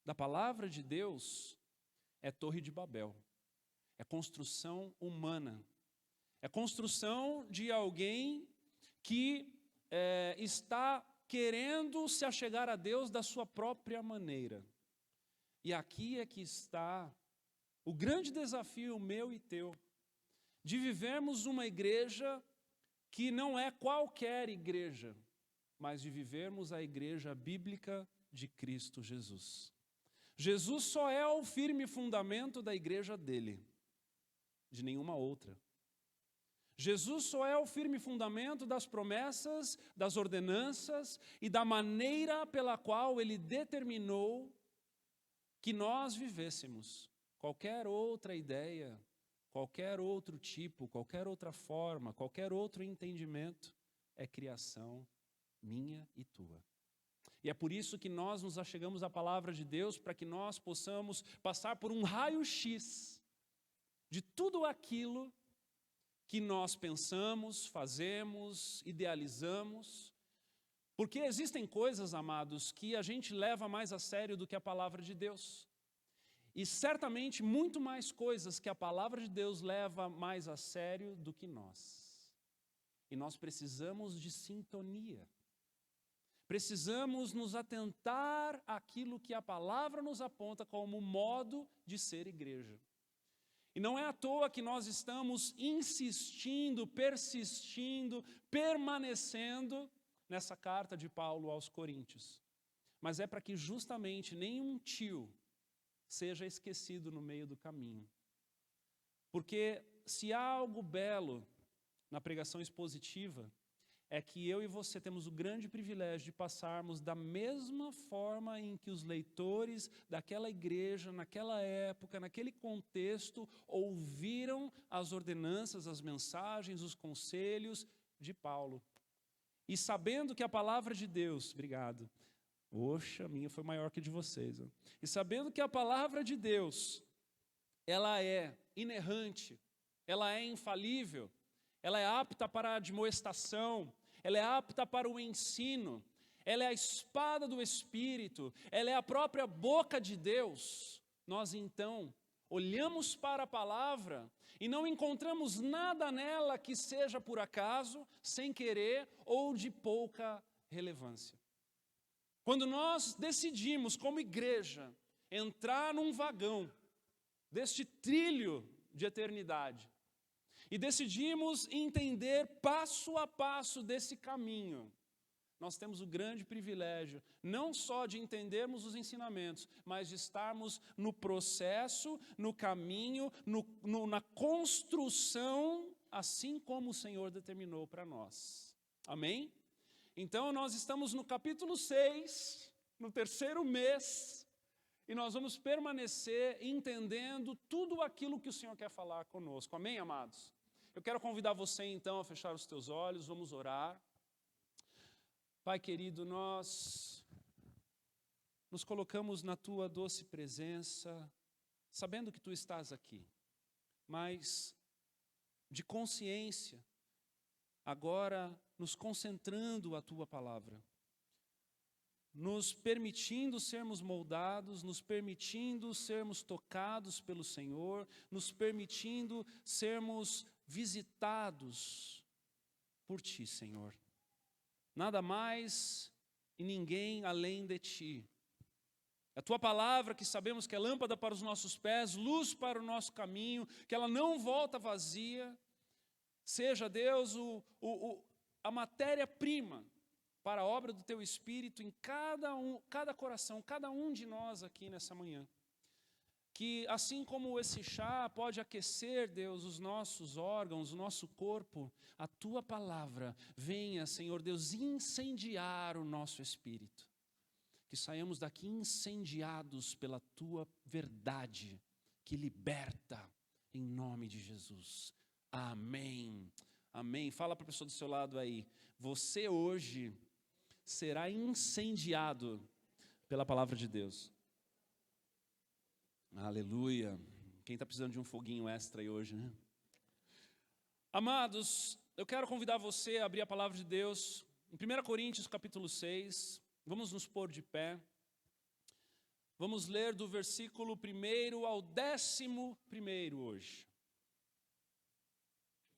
da palavra de Deus é Torre de Babel. É construção humana. É construção de alguém que está querendo se achegar a Deus da sua própria maneira. E aqui é que está o grande desafio meu e teu, de vivermos uma igreja que não é qualquer igreja, mas de vivermos a igreja bíblica de Cristo Jesus. Jesus só é o firme fundamento da igreja dele, de nenhuma outra. Jesus só é o firme fundamento das promessas, das ordenanças e da maneira pela qual ele determinou que nós vivêssemos. Qualquer outra ideia, qualquer outro tipo, qualquer outra forma, qualquer outro entendimento é criação minha e tua. E é por isso que nós nos achegamos à palavra de Deus, para que nós possamos passar por um raio-x de tudo aquilo que nós pensamos, fazemos, idealizamos. Porque existem coisas, amados, que a gente leva mais a sério do que a palavra de Deus. E certamente muito mais coisas que a palavra de Deus leva mais a sério do que nós. E nós precisamos de sintonia. Precisamos nos atentar àquilo que a palavra nos aponta como modo de ser igreja. E não é à toa que nós estamos insistindo, persistindo, permanecendo nessa carta de Paulo aos Coríntios. Mas é para que justamente nenhum tio seja esquecido no meio do caminho. Porque se há algo belo na pregação expositiva, é que eu e você temos o grande privilégio de passarmos da mesma forma em que os leitores daquela igreja, naquela época, naquele contexto, ouviram as ordenanças, as mensagens, os conselhos de Paulo. E sabendo que a palavra de Deus, obrigado, oxa, a minha foi maior que a de vocês. Ó. E sabendo que a palavra de Deus, ela é inerrante, ela é infalível, ela é apta para a admoestação, ela é apta para o ensino, ela é a espada do Espírito, ela é a própria boca de Deus. Nós então olhamos para a palavra e não encontramos nada nela que seja por acaso, sem querer ou de pouca relevância. Quando nós decidimos como igreja entrar num vagão deste trilho de eternidade, e decidimos entender passo a passo desse caminho, nós temos o grande privilégio, não só de entendermos os ensinamentos, mas de estarmos no processo, no caminho, na construção, assim como o Senhor determinou para nós. Amém? Então nós estamos no capítulo 6, no terceiro mês, e nós vamos permanecer entendendo tudo aquilo que o Senhor quer falar conosco. Amém, amados? Eu quero convidar você então a fechar os teus olhos, vamos orar. Pai querido, nós nos colocamos na tua doce presença, sabendo que tu estás aqui, mas de consciência, agora nos concentrando a tua palavra, nos permitindo sermos moldados, nos permitindo sermos tocados pelo Senhor, nos permitindo sermos visitados por Ti, Senhor. Nada mais e ninguém além de Ti. A Tua palavra, que sabemos que é lâmpada para os nossos pés, luz para o nosso caminho, que ela não volta vazia, seja, Deus, a matéria-prima para a obra do Teu Espírito em cada coração, cada um de nós aqui nessa manhã. Que assim como esse chá pode aquecer, Deus, os nossos órgãos, o nosso corpo, a Tua palavra venha, Senhor Deus, incendiar o nosso espírito. Que saiamos daqui incendiados pela Tua verdade, que liberta, em nome de Jesus. Amém. Amém. Fala para a pessoa do seu lado aí, você hoje será incendiado pela palavra de Deus. Aleluia. Quem está precisando de um foguinho extra aí hoje, né? Amados, eu quero convidar você a abrir a palavra de Deus em 1 Coríntios capítulo 6. Vamos nos pôr de pé. Vamos ler do versículo 1 ao 11º hoje.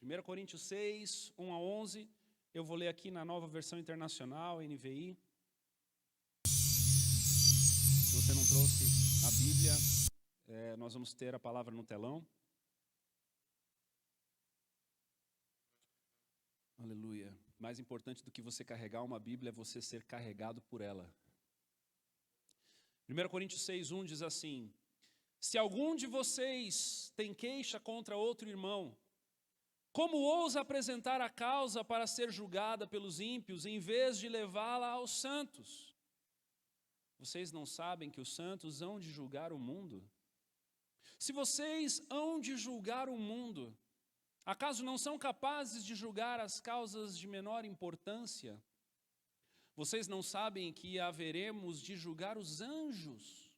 1 Coríntios 6, 1 a 11. Eu vou ler aqui na Nova Versão Internacional, NVI. Se você não trouxe a Bíblia, nós vamos ter a palavra no telão. Aleluia. Mais importante do que você carregar uma Bíblia é você ser carregado por ela. 1 Coríntios 6:1 diz assim: se algum de vocês tem queixa contra outro irmão, como ousa apresentar a causa para ser julgada pelos ímpios, em vez de levá-la aos santos? Vocês não sabem que os santos hão de julgar o mundo? Se vocês hão de julgar o mundo, acaso não são capazes de julgar as causas de menor importância? Vocês não sabem que haveremos de julgar os anjos,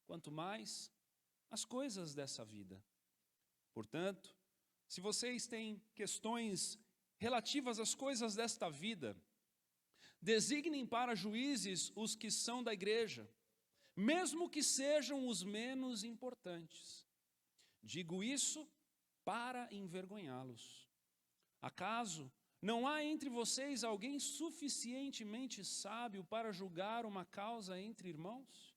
quanto mais as coisas dessa vida. Portanto, se vocês têm questões relativas às coisas desta vida, designem para juízes os que são da igreja, mesmo que sejam os menos importantes. Digo isso para envergonhá-los. Acaso não há entre vocês alguém suficientemente sábio para julgar uma causa entre irmãos?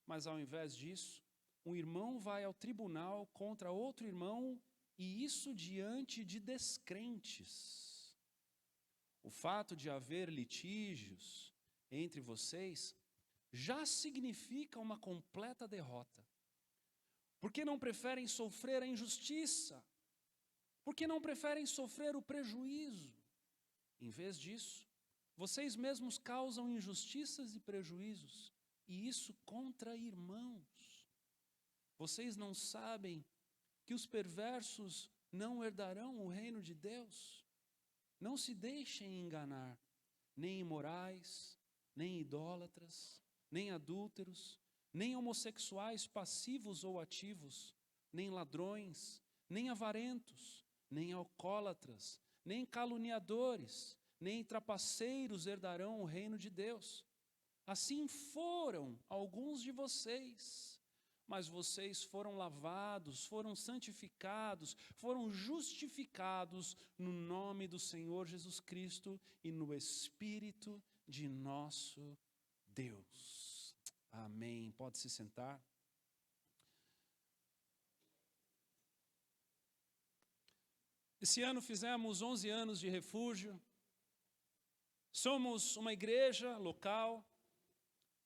Mas ao invés disso, um irmão vai ao tribunal contra outro irmão, e isso diante de descrentes. O fato de haver litígios entre vocês já significa uma completa derrota. Por que não preferem sofrer a injustiça? Por que não preferem sofrer o prejuízo? Em vez disso, vocês mesmos causam injustiças e prejuízos, e isso contra irmãos. Vocês não sabem que os perversos não herdarão o reino de Deus? Não se deixem enganar, nem imorais, nem idólatras, nem adúlteros, nem homossexuais passivos ou ativos, nem ladrões, nem avarentos, nem alcoólatras, nem caluniadores, nem trapaceiros herdarão o reino de Deus. Assim foram alguns de vocês, mas vocês foram lavados, foram santificados, foram justificados no nome do Senhor Jesus Cristo e no Espírito de nosso Deus. Amém. Pode se sentar. Esse ano fizemos 11 anos de refúgio. Somos uma igreja local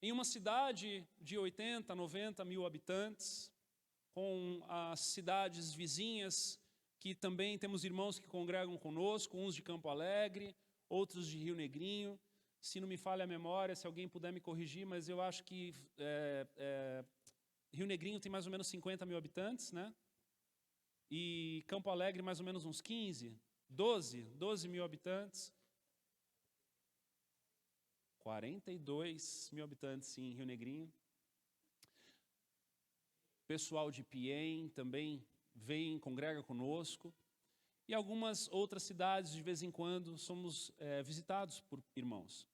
em uma cidade de 80, 90 mil habitantes, com as cidades vizinhas, que também temos irmãos que congregam conosco, uns de Campo Alegre, outros de Rio Negrinho. Se não me falha a memória, se alguém puder me corrigir, mas eu acho que Rio Negrinho tem mais ou menos 50 mil habitantes, né? E Campo Alegre mais ou menos uns 12 mil habitantes. 42 mil habitantes, sim, em Rio Negrinho. Pessoal de Piem também vem, congrega conosco. E algumas outras cidades, de vez em quando, somos visitados por irmãos.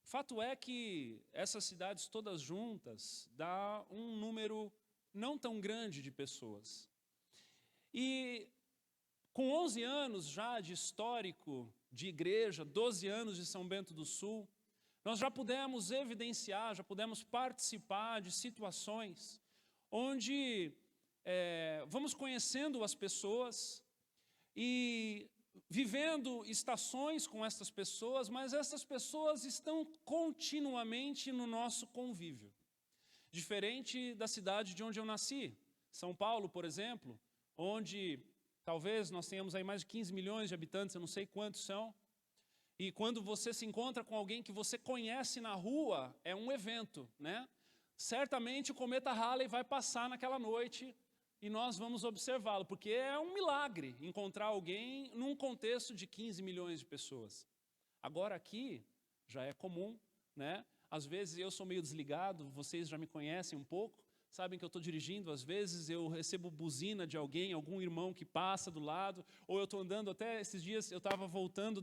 Fato é que essas cidades todas juntas dá um número não tão grande de pessoas. E com 11 anos já de histórico de igreja, 12 anos de São Bento do Sul, nós já pudemos evidenciar, já pudemos participar de situações onde vamos conhecendo as pessoas e vivendo estações com essas pessoas, mas essas pessoas estão continuamente no nosso convívio. Diferente da cidade de onde eu nasci, São Paulo, por exemplo, onde talvez nós tenhamos aí mais de 15 milhões de habitantes, eu não sei quantos são, e quando você se encontra com alguém que você conhece na rua, é um evento, né? Certamente o cometa Halley vai passar naquela noite e nós vamos observá-lo, porque é um milagre encontrar alguém num contexto de 15 milhões de pessoas. Agora aqui já é comum, né? Às vezes eu sou meio desligado, vocês já me conhecem um pouco, sabem que eu estou dirigindo, às vezes eu recebo buzina de alguém, algum irmão que passa do lado, ou eu estou andando, até esses dias eu estava voltando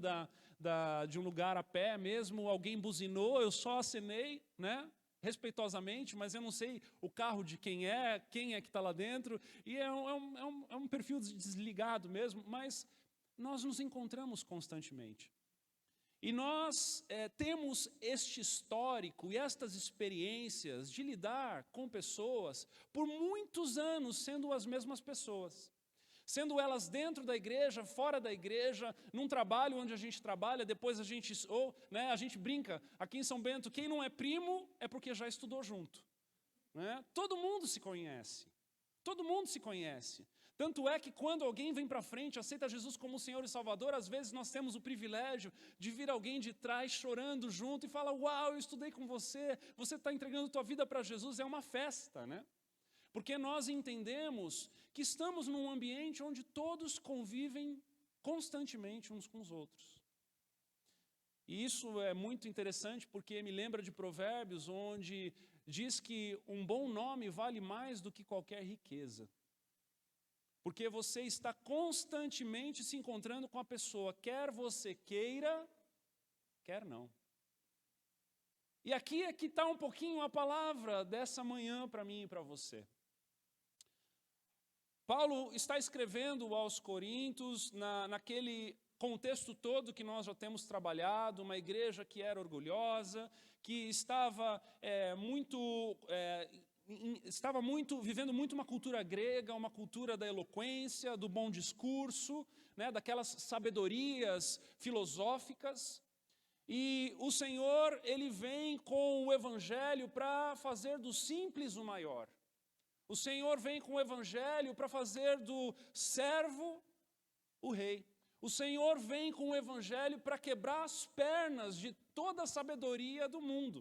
de um lugar a pé mesmo, alguém buzinou, eu só acenei, né? respeitosamente, mas eu não sei o carro de quem é que está lá dentro, e é um perfil desligado mesmo, mas nós nos encontramos constantemente. E nós temos este histórico e estas experiências de lidar com pessoas por muitos anos sendo as mesmas pessoas. Sendo elas dentro da igreja, fora da igreja, num trabalho onde a gente trabalha, depois a gente brinca, aqui em São Bento, quem não é primo é porque já estudou junto. Né? Todo mundo se conhece. Todo mundo se conhece. Tanto é que quando alguém vem para frente, aceita Jesus como Senhor e Salvador, às vezes nós temos o privilégio de vir alguém de trás chorando junto e fala, uau, eu estudei com você está entregando tua vida para Jesus, é uma festa, né? Porque nós entendemos que estamos num ambiente onde todos convivem constantemente uns com os outros. E isso é muito interessante porque me lembra de Provérbios, onde diz que um bom nome vale mais do que qualquer riqueza. Porque você está constantemente se encontrando com a pessoa, quer você queira, quer não. E aqui é que está um pouquinho a palavra dessa manhã para mim e para você. Paulo está escrevendo aos Coríntios, naquele contexto todo que nós já temos trabalhado, uma igreja que era orgulhosa, que estava vivendo muito uma cultura grega, uma cultura da eloquência, do bom discurso, né, daquelas sabedorias filosóficas. E o Senhor, Ele vem com o Evangelho para fazer do simples o maior. O Senhor vem com o Evangelho para fazer do servo o rei. O Senhor vem com o Evangelho para quebrar as pernas de toda a sabedoria do mundo.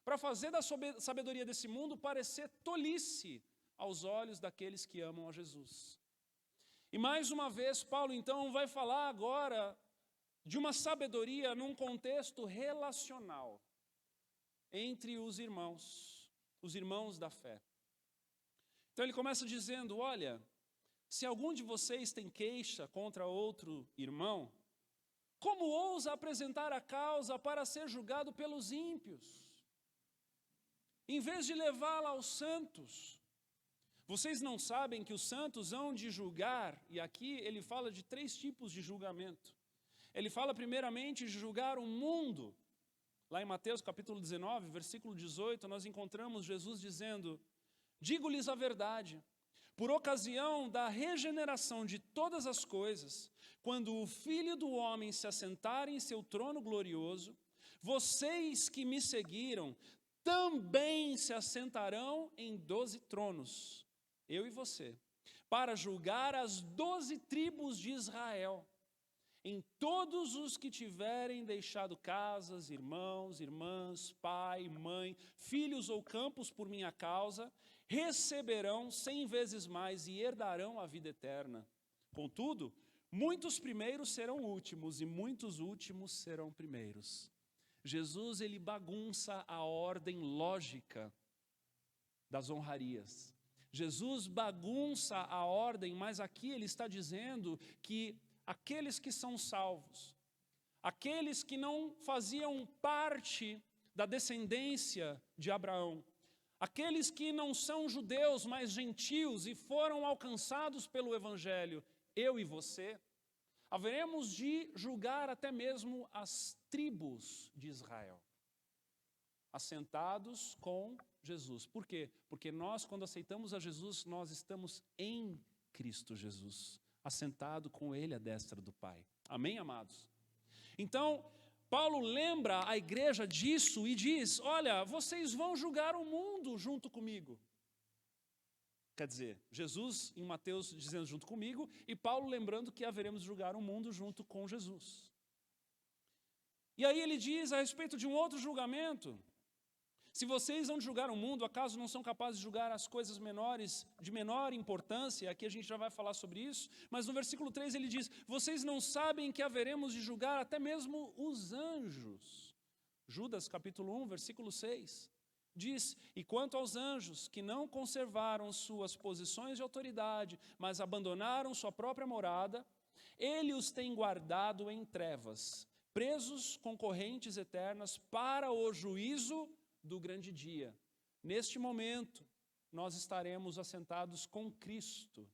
Para fazer da sabedoria desse mundo parecer tolice aos olhos daqueles que amam a Jesus. E mais uma vez, Paulo então vai falar agora de uma sabedoria num contexto relacional entre os irmãos da fé. Então ele começa dizendo, olha, se algum de vocês tem queixa contra outro irmão, como ousa apresentar a causa para ser julgado pelos ímpios? Em vez de levá-la aos santos, vocês não sabem que os santos hão de julgar, e aqui ele fala de 3 tipos de julgamento. Ele fala primeiramente de julgar o mundo. Lá em Mateus capítulo 19, versículo 18, nós encontramos Jesus dizendo, digo-lhes a verdade, por ocasião da regeneração de todas as coisas, quando o Filho do Homem se assentar em seu trono glorioso, vocês que me seguiram, também se assentarão em 12 tronos, eu e você, para julgar as 12 tribos de Israel. Em todos os que tiverem deixado casas, irmãos, irmãs, pai, mãe, filhos ou campos por minha causa, receberão 100 vezes mais e herdarão a vida eterna. Contudo, muitos primeiros serão últimos e muitos últimos serão primeiros. Jesus, ele bagunça a ordem lógica das honrarias. Jesus bagunça a ordem, mas aqui ele está dizendo que aqueles que são salvos, aqueles que não faziam parte da descendência de Abraão, aqueles que não são judeus, mas gentios e foram alcançados pelo Evangelho, eu e você, haveremos de julgar até mesmo as tribos de Israel, assentados com Jesus. Por quê? Porque nós, quando aceitamos a Jesus, nós estamos em Cristo Jesus, assentado com Ele à destra do Pai. Amém, amados? Então, Paulo lembra a igreja disso e diz, olha, vocês vão julgar o mundo junto comigo. Quer dizer, Jesus em Mateus dizendo junto comigo e Paulo lembrando que haveremos de julgar o mundo junto com Jesus. E aí ele diz a respeito de um outro julgamento. Se vocês vão julgar o mundo, acaso não são capazes de julgar as coisas menores, de menor importância? Aqui a gente já vai falar sobre isso. Mas no versículo 3 ele diz, vocês não sabem que haveremos de julgar até mesmo os anjos. Judas capítulo 1, versículo 6. Diz, e quanto aos anjos que não conservaram suas posições de autoridade, mas abandonaram sua própria morada, ele os tem guardado em trevas, presos com correntes eternas para o juízo do grande dia. Neste momento, nós estaremos assentados com Cristo,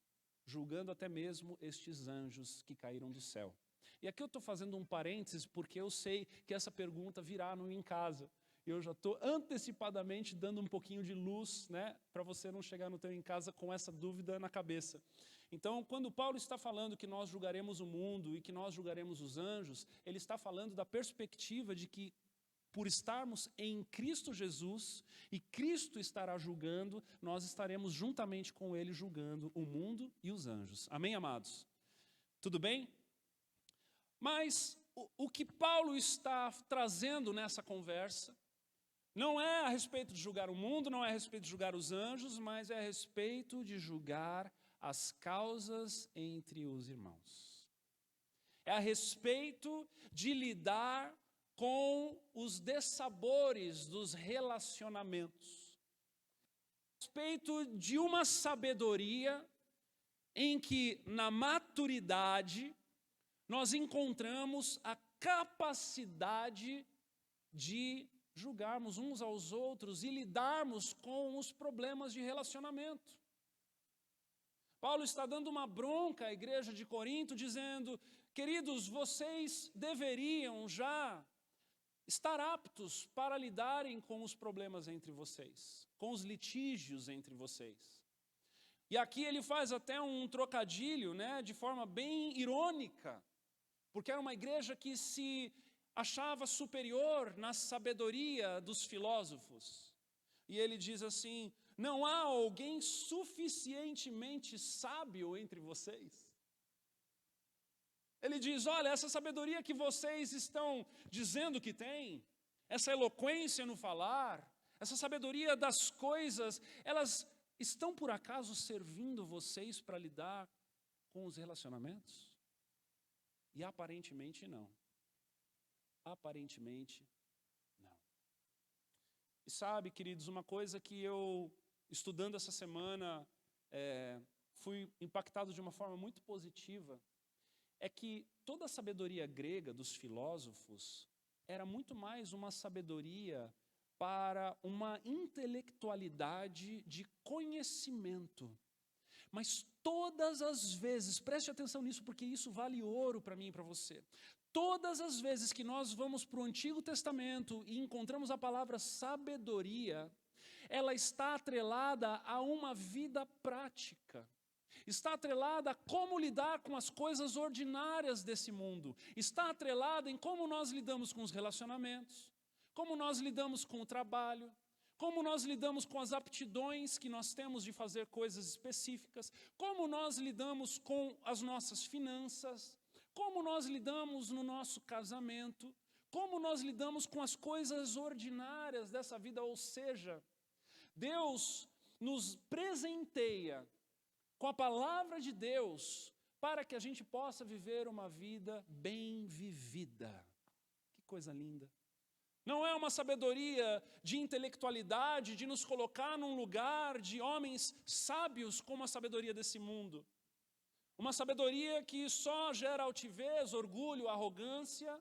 julgando até mesmo estes anjos que caíram do céu. E aqui eu estou fazendo um parênteses, porque eu sei que essa pergunta virá no Em Casa. Eu já estou antecipadamente dando um pouquinho de luz, né, para você não chegar no teu Em Casa com essa dúvida na cabeça. Então, quando Paulo está falando que nós julgaremos o mundo e que nós julgaremos os anjos, ele está falando da perspectiva de que, por estarmos em Cristo Jesus, e Cristo estará julgando, nós estaremos juntamente com Ele julgando o mundo e os anjos. Amém, amados? Tudo bem? Mas o que Paulo está trazendo nessa conversa não é a respeito de julgar o mundo, não é a respeito de julgar os anjos, mas é a respeito de julgar as causas entre os irmãos. É a respeito de lidar com os dessabores dos relacionamentos. A respeito de uma sabedoria em que, na maturidade, nós encontramos a capacidade de julgarmos uns aos outros e lidarmos com os problemas de relacionamento. Paulo está dando uma bronca à igreja de Corinto, dizendo: queridos, vocês deveriam já estar aptos para lidarem com os problemas entre vocês, com os litígios entre vocês. E aqui ele faz até um trocadilho, né, de forma bem irônica, porque era uma igreja que se achava superior na sabedoria dos filósofos. E ele diz assim: não há alguém suficientemente sábio entre vocês? Ele diz: olha, essa sabedoria que vocês estão dizendo que tem, essa eloquência no falar, essa sabedoria das coisas, elas estão por acaso servindo vocês para lidar com os relacionamentos? E aparentemente não. Aparentemente não. E sabe, queridos, uma coisa que eu, estudando essa semana, fui impactado de uma forma muito positiva, é que toda a sabedoria grega dos filósofos era muito mais uma sabedoria para uma intelectualidade de conhecimento. Mas todas as vezes, preste atenção nisso, porque isso vale ouro para mim e para você. Todas as vezes que nós vamos para o Antigo Testamento e encontramos a palavra sabedoria, ela está atrelada a uma vida prática. Está atrelada a como lidar com as coisas ordinárias desse mundo. Está atrelada em como nós lidamos com os relacionamentos, como nós lidamos com o trabalho, como nós lidamos com as aptidões que nós temos de fazer coisas específicas, como nós lidamos com as nossas finanças, como nós lidamos no nosso casamento, como nós lidamos com as coisas ordinárias dessa vida. Ou seja, Deus nos presenteia com a palavra de Deus para que a gente possa viver uma vida bem vivida. Que coisa linda. Não é uma sabedoria de intelectualidade, de nos colocar num lugar de homens sábios como a sabedoria desse mundo. Uma sabedoria que só gera altivez, orgulho, arrogância,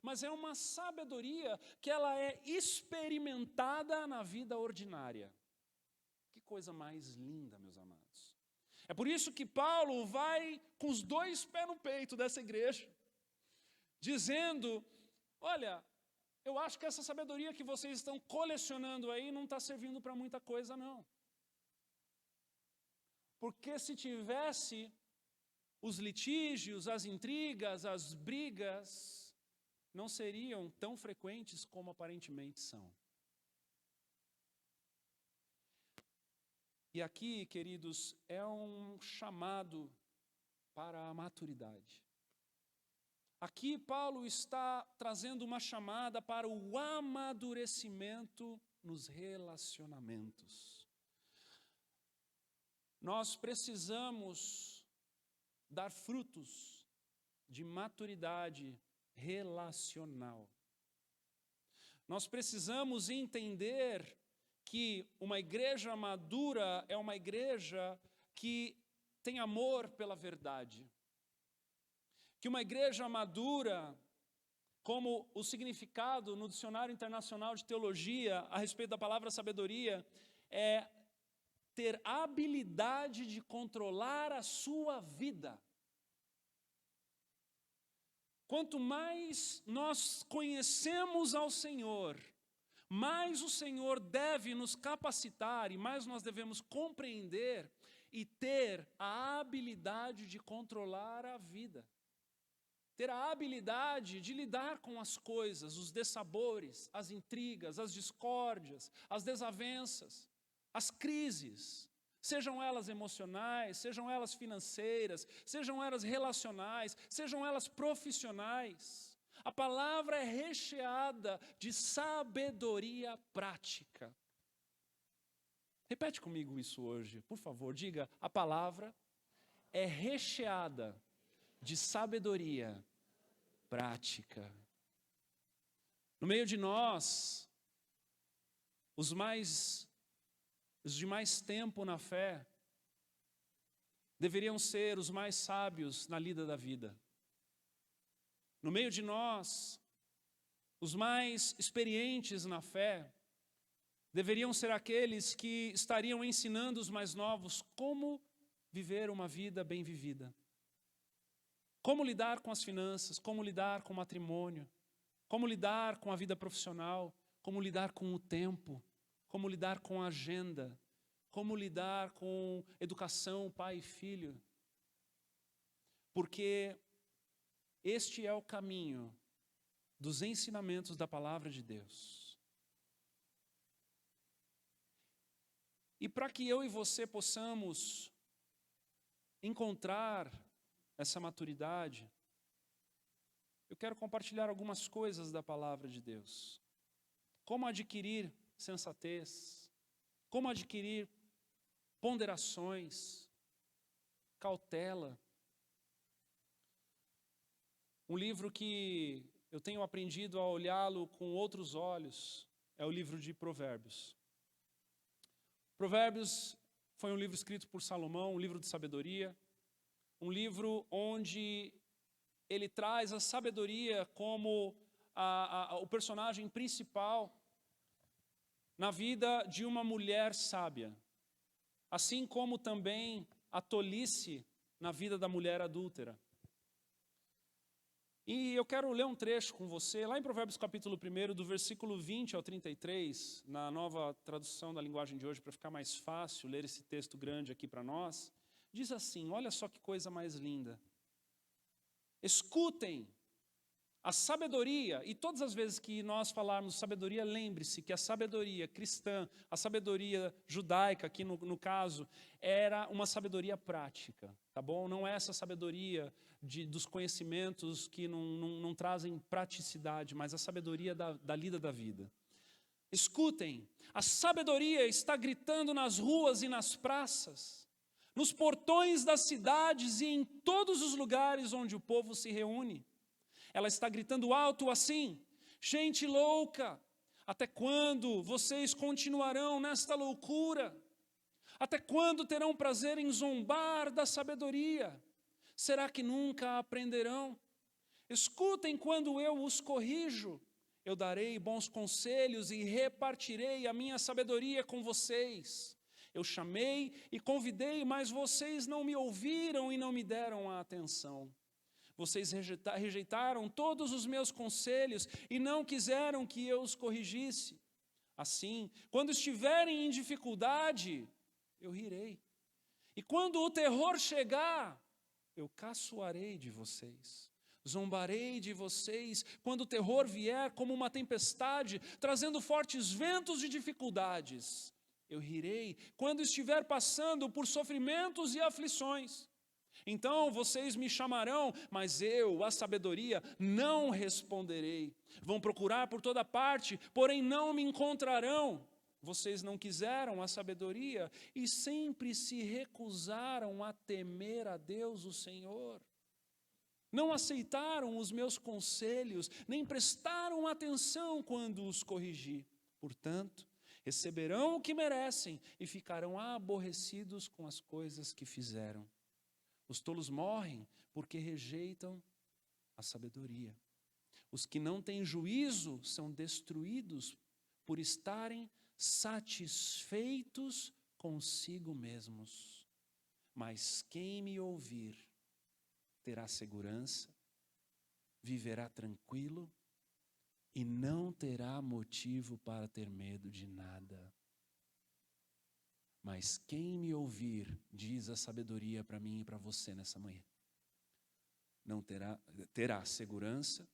mas é uma sabedoria que ela é experimentada na vida ordinária. Que coisa mais linda, meus amados. É por isso que Paulo vai com os dois pés no peito dessa igreja, dizendo: olha, eu acho que essa sabedoria que vocês estão colecionando aí não está servindo para muita coisa, não. Porque se tivesse, os litígios, as intrigas, as brigas, não seriam tão frequentes como aparentemente são. E aqui, queridos, é um chamado para a maturidade. Aqui Paulo está trazendo uma chamada para o amadurecimento nos relacionamentos. Nós precisamos dar frutos de maturidade relacional. Nós precisamos entender que uma igreja madura é uma igreja que tem amor pela verdade. Que uma igreja madura como o significado no Dicionário Internacional de Teologia a respeito da palavra sabedoria é ter habilidade de controlar a sua vida. Quanto mais nós conhecemos ao Senhor, mais o Senhor deve nos capacitar e mais nós devemos compreender e ter a habilidade de controlar a vida. Ter a habilidade de lidar com as coisas, os dessabores, as intrigas, as discórdias, as desavenças, as crises, sejam elas emocionais, sejam elas financeiras, sejam elas relacionais, sejam elas profissionais. A palavra é recheada de sabedoria prática. Repete comigo isso hoje, por favor, diga: a palavra é recheada de sabedoria prática. No meio de nós, os de mais tempo na fé, deveriam ser os mais sábios na lida da vida. No meio de nós, os mais experientes na fé, deveriam ser aqueles que estariam ensinando os mais novos como viver uma vida bem vivida. Como lidar com as finanças, como lidar com o matrimônio, como lidar com a vida profissional, como lidar com o tempo, como lidar com a agenda, como lidar com educação, pai e filho. Porque este é o caminho dos ensinamentos da palavra de Deus. E para que eu e você possamos encontrar essa maturidade, eu quero compartilhar algumas coisas da palavra de Deus. Como adquirir sensatez, como adquirir ponderações, cautela. Um livro que eu tenho aprendido a olhá-lo com outros olhos é o livro de Provérbios. Provérbios foi um livro escrito por Salomão, um livro de sabedoria, um livro onde ele traz a sabedoria como o personagem principal na vida de uma mulher sábia, assim como também a tolice na vida da mulher adúltera. E eu quero ler um trecho com você, lá em Provérbios capítulo 1, do versículo 20 ao 33, na nova tradução da linguagem de hoje, para ficar mais fácil ler esse texto grande aqui para nós, diz assim, olha só que coisa mais linda. Escutem a sabedoria, e todas as vezes que nós falarmos sabedoria, lembre-se que a sabedoria cristã, a sabedoria judaica, aqui no caso, era uma sabedoria prática, tá bom? Não é essa sabedoria dos conhecimentos que não trazem praticidade, mas a sabedoria da lida da vida. Escutem, a sabedoria está gritando nas ruas e nas praças, nos portões das cidades e em todos os lugares onde o povo se reúne. Ela está gritando alto assim, gente louca, até quando vocês continuarão nesta loucura? Até quando terão prazer em zombar da sabedoria? Será que nunca aprenderão? Escutem quando eu os corrijo, eu darei bons conselhos e repartirei a minha sabedoria com vocês. Eu chamei e convidei, mas vocês não me ouviram e não me deram a atenção. Vocês rejeitaram todos os meus conselhos e não quiseram que eu os corrigisse. Assim, quando estiverem em dificuldade, eu rirei. E quando o terror chegar, eu caçoarei de vocês. Zombarei de vocês quando o terror vier como uma tempestade, trazendo fortes ventos de dificuldades. Eu rirei quando estiver passando por sofrimentos e aflições. Então vocês me chamarão, mas eu, a sabedoria, não responderei. Vão procurar por toda parte, porém não me encontrarão. Vocês não quiseram a sabedoria e sempre se recusaram a temer a Deus, o Senhor. Não aceitaram os meus conselhos, nem prestaram atenção quando os corrigi. Portanto, receberão o que merecem e ficarão aborrecidos com as coisas que fizeram. Os tolos morrem porque rejeitam a sabedoria. Os que não têm juízo são destruídos por estarem satisfeitos consigo mesmos. Mas quem me ouvir terá segurança, viverá tranquilo e não terá motivo para ter medo de nada. Mas quem me ouvir, diz a sabedoria para mim e para você nessa manhã, não terá segurança,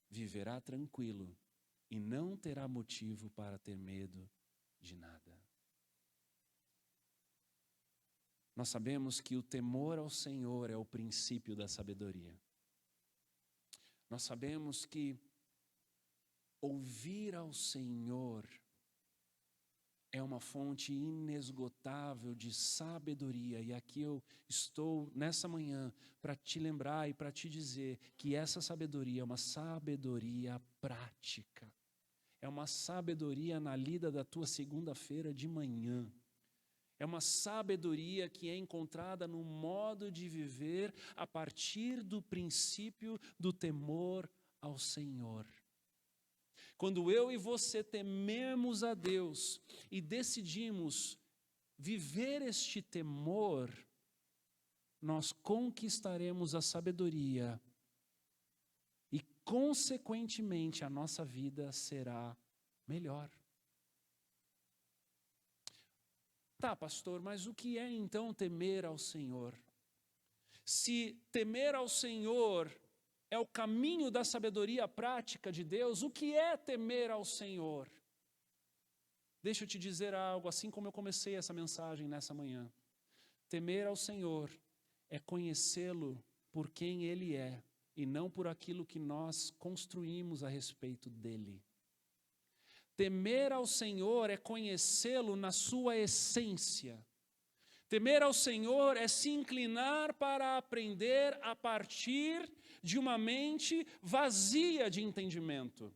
viverá tranquilo e não terá motivo para ter medo de nada. Nós sabemos que o temor ao Senhor é o princípio da sabedoria. Nós sabemos que ouvir ao Senhor é uma fonte inesgotável de sabedoria. E aqui eu estou nessa manhã para te lembrar e para te dizer que essa sabedoria é uma sabedoria prática. É uma sabedoria na lida da tua segunda-feira de manhã. É uma sabedoria que é encontrada no modo de viver a partir do princípio do temor ao Senhor. Quando eu e você tememos a Deus e decidimos viver este temor, nós conquistaremos a sabedoria e, consequentemente, a nossa vida será melhor. Tá, pastor, mas o que é então temer ao Senhor? Se temer ao Senhor é o caminho da sabedoria prática de Deus, o que é temer ao Senhor? Deixa eu te dizer algo, assim como eu comecei essa mensagem nessa manhã. Temer ao Senhor é conhecê-lo por quem Ele é e não por aquilo que nós construímos a respeito dEle. Temer ao Senhor é conhecê-lo na sua essência. Temer ao Senhor é se inclinar para aprender a partir de uma mente vazia de entendimento.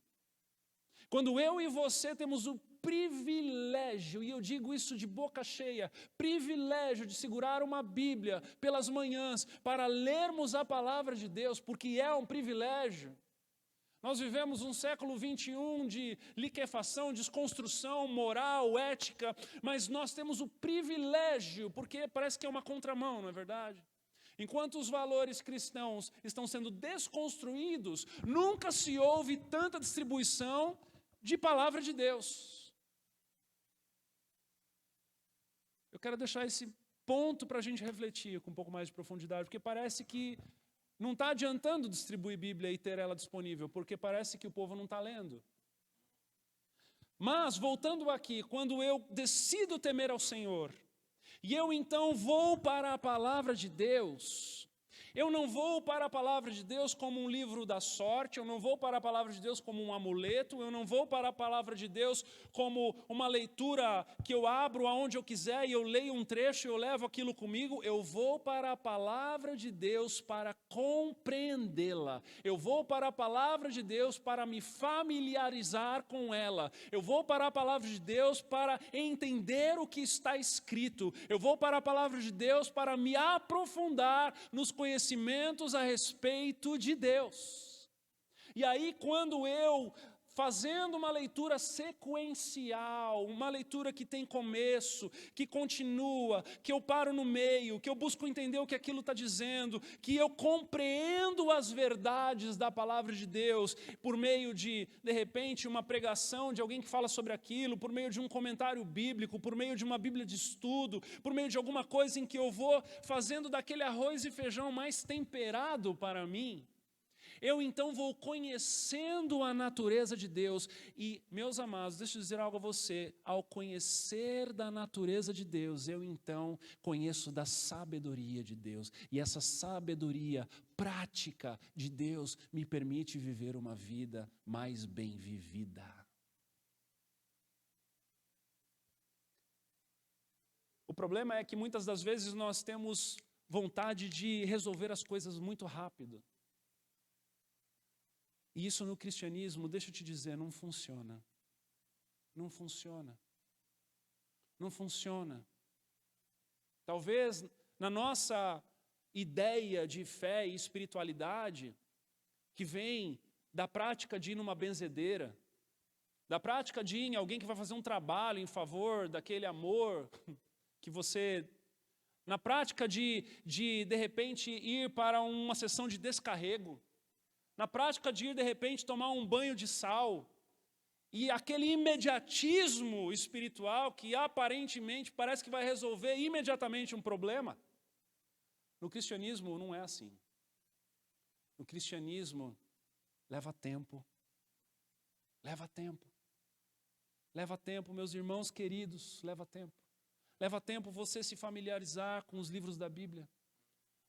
Quando eu e você temos o privilégio, e eu digo isso de boca cheia, privilégio de segurar uma Bíblia pelas manhãs para lermos a palavra de Deus, porque é um privilégio. Nós vivemos um século 21 de liquefação, desconstrução moral, ética, mas nós temos o privilégio, porque parece que é uma contramão, não é verdade? Enquanto os valores cristãos estão sendo desconstruídos, nunca se houve tanta distribuição de palavra de Deus. Eu quero deixar esse ponto para a gente refletir com um pouco mais de profundidade, porque parece que não está adiantando distribuir Bíblia e ter ela disponível, porque parece que o povo não está lendo. Mas, voltando aqui, quando eu decido temer ao Senhor, e eu então vou para a palavra de Deus, eu não vou para a palavra de Deus como um livro da sorte, eu não vou para a palavra de Deus como um amuleto, eu não vou para a palavra de Deus como uma leitura que eu abro aonde eu quiser e eu leio um trecho e eu levo aquilo comigo. Eu vou para a palavra de Deus para compreendê-la. Eu vou para a palavra de Deus para me familiarizar com ela. Eu vou para a palavra de Deus para entender o que está escrito. Eu vou para a palavra de Deus para me aprofundar nos conhecimentos a respeito de Deus. E aí, quando eu, fazendo uma leitura sequencial, uma leitura que tem começo, que continua, que eu paro no meio, que eu busco entender o que aquilo está dizendo, que eu compreendo as verdades da palavra de Deus, por meio de repente, uma pregação de alguém que fala sobre aquilo, por meio de um comentário bíblico, por meio de uma Bíblia de estudo, por meio de alguma coisa em que eu vou fazendo daquele arroz e feijão mais temperado para mim, eu então vou conhecendo a natureza de Deus. E, meus amados, deixa eu dizer algo a você. Ao conhecer da natureza de Deus, eu então conheço da sabedoria de Deus. E essa sabedoria prática de Deus me permite viver uma vida mais bem vivida. O problema é que muitas das vezes nós temos vontade de resolver as coisas muito rápido. E isso no cristianismo, deixa eu te dizer, não funciona. Não funciona. Não funciona. Talvez na nossa ideia de fé e espiritualidade, que vem da prática de ir numa benzedeira, da prática de ir em alguém que vai fazer um trabalho em favor daquele amor que você... Na prática de repente, ir para uma sessão de descarrego, na prática de ir, de repente, tomar um banho de sal, e aquele imediatismo espiritual que aparentemente parece que vai resolver imediatamente um problema. No cristianismo não é assim. No cristianismo leva tempo. Leva tempo. Leva tempo, meus irmãos queridos, leva tempo. Leva tempo você se familiarizar com os livros da Bíblia.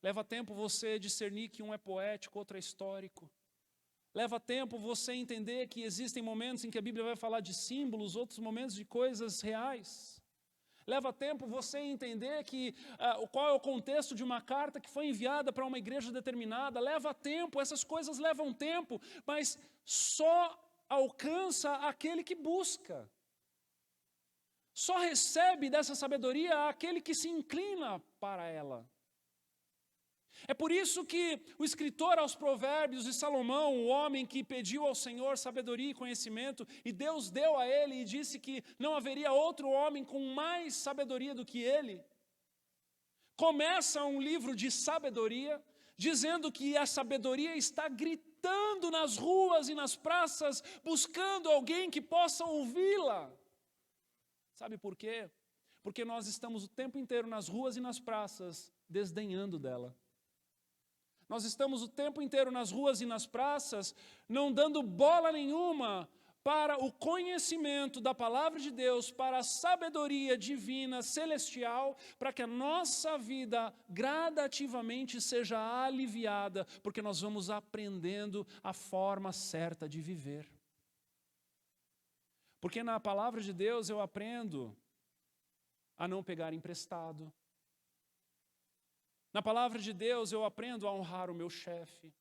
Leva tempo você discernir que um é poético, outro é histórico. Leva tempo você entender que existem momentos em que a Bíblia vai falar de símbolos, outros momentos de coisas reais. Leva tempo você entender que, qual é o contexto de uma carta que foi enviada para uma igreja determinada. Leva tempo, essas coisas levam tempo, mas só alcança aquele que busca. Só recebe dessa sabedoria aquele que se inclina para ela. É por isso que o escritor aos Provérbios de Salomão, o homem que pediu ao Senhor sabedoria e conhecimento, e Deus deu a ele e disse que não haveria outro homem com mais sabedoria do que ele, começa um livro de sabedoria, dizendo que a sabedoria está gritando nas ruas e nas praças, buscando alguém que possa ouvi-la. Sabe por quê? Porque nós estamos o tempo inteiro nas ruas e nas praças, desdenhando dela. Nós estamos o tempo inteiro nas ruas e nas praças, não dando bola nenhuma para o conhecimento da palavra de Deus, para a sabedoria divina, celestial, para que a nossa vida gradativamente seja aliviada, porque nós vamos aprendendo a forma certa de viver. Porque na palavra de Deus eu aprendo a não pegar emprestado. Na palavra de Deus eu aprendo a honrar o meu chefe.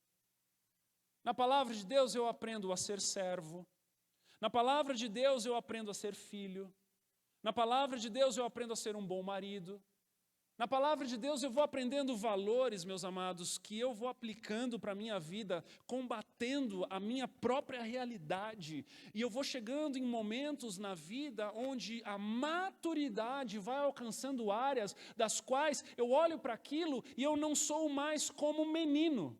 Na palavra de Deus eu aprendo a ser servo. Na palavra de Deus eu aprendo a ser filho. Na palavra de Deus eu aprendo a ser um bom marido. Na palavra de Deus eu vou aprendendo valores, meus amados, que eu vou aplicando para a minha vida, combatendo a minha própria realidade. E eu vou chegando em momentos na vida onde a maturidade vai alcançando áreas das quais eu olho para aquilo e eu não sou mais como menino.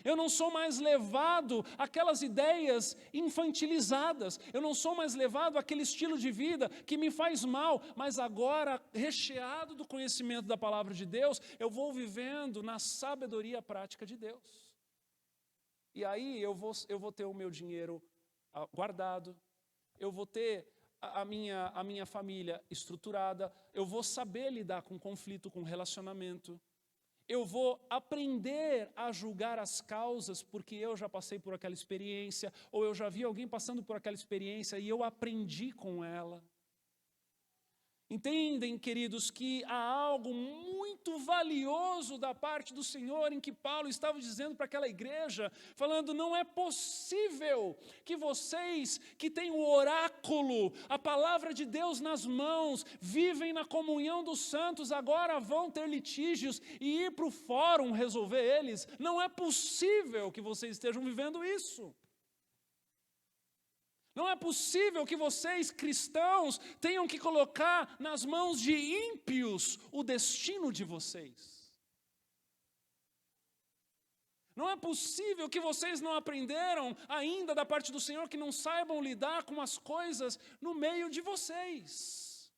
Eu não sou mais levado àquelas ideias infantilizadas. Eu não sou mais levado àquele estilo de vida que me faz mal. Mas agora, recheado do conhecimento da palavra de Deus, eu vou vivendo na sabedoria prática de Deus. E aí eu vou ter o meu dinheiro guardado. Eu vou ter a minha família estruturada. Eu vou saber lidar com conflito, com relacionamento. Eu vou aprender a julgar as causas, porque eu já passei por aquela experiência, ou eu já vi alguém passando por aquela experiência e eu aprendi com ela. Entendem, queridos, que há algo muito valioso da parte do Senhor em que Paulo estava dizendo para aquela igreja, falando, não é possível que vocês que têm o oráculo, a palavra de Deus nas mãos, vivem na comunhão dos santos, agora vão ter litígios e ir para o fórum resolver eles. Não é possível que vocês estejam vivendo isso. Não é possível que vocês, cristãos, tenham que colocar nas mãos de ímpios o destino de vocês. Não é possível que vocês não aprenderam ainda da parte do Senhor, que não saibam lidar com as coisas no meio de vocês.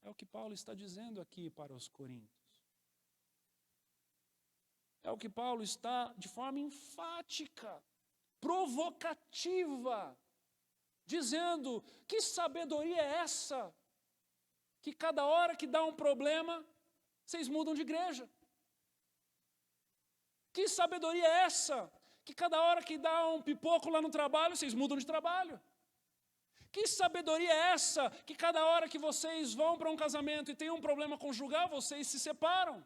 É o que Paulo está dizendo aqui para os coríntios. É o que Paulo está, de forma enfática, provocativa, dizendo, que sabedoria é essa? Que cada hora que dá um problema, vocês mudam de igreja. Que sabedoria é essa? Que cada hora que dá um pipoco lá no trabalho, vocês mudam de trabalho. Que sabedoria é essa? Que cada hora que vocês vão para um casamento e tem um problema conjugal, vocês se separam.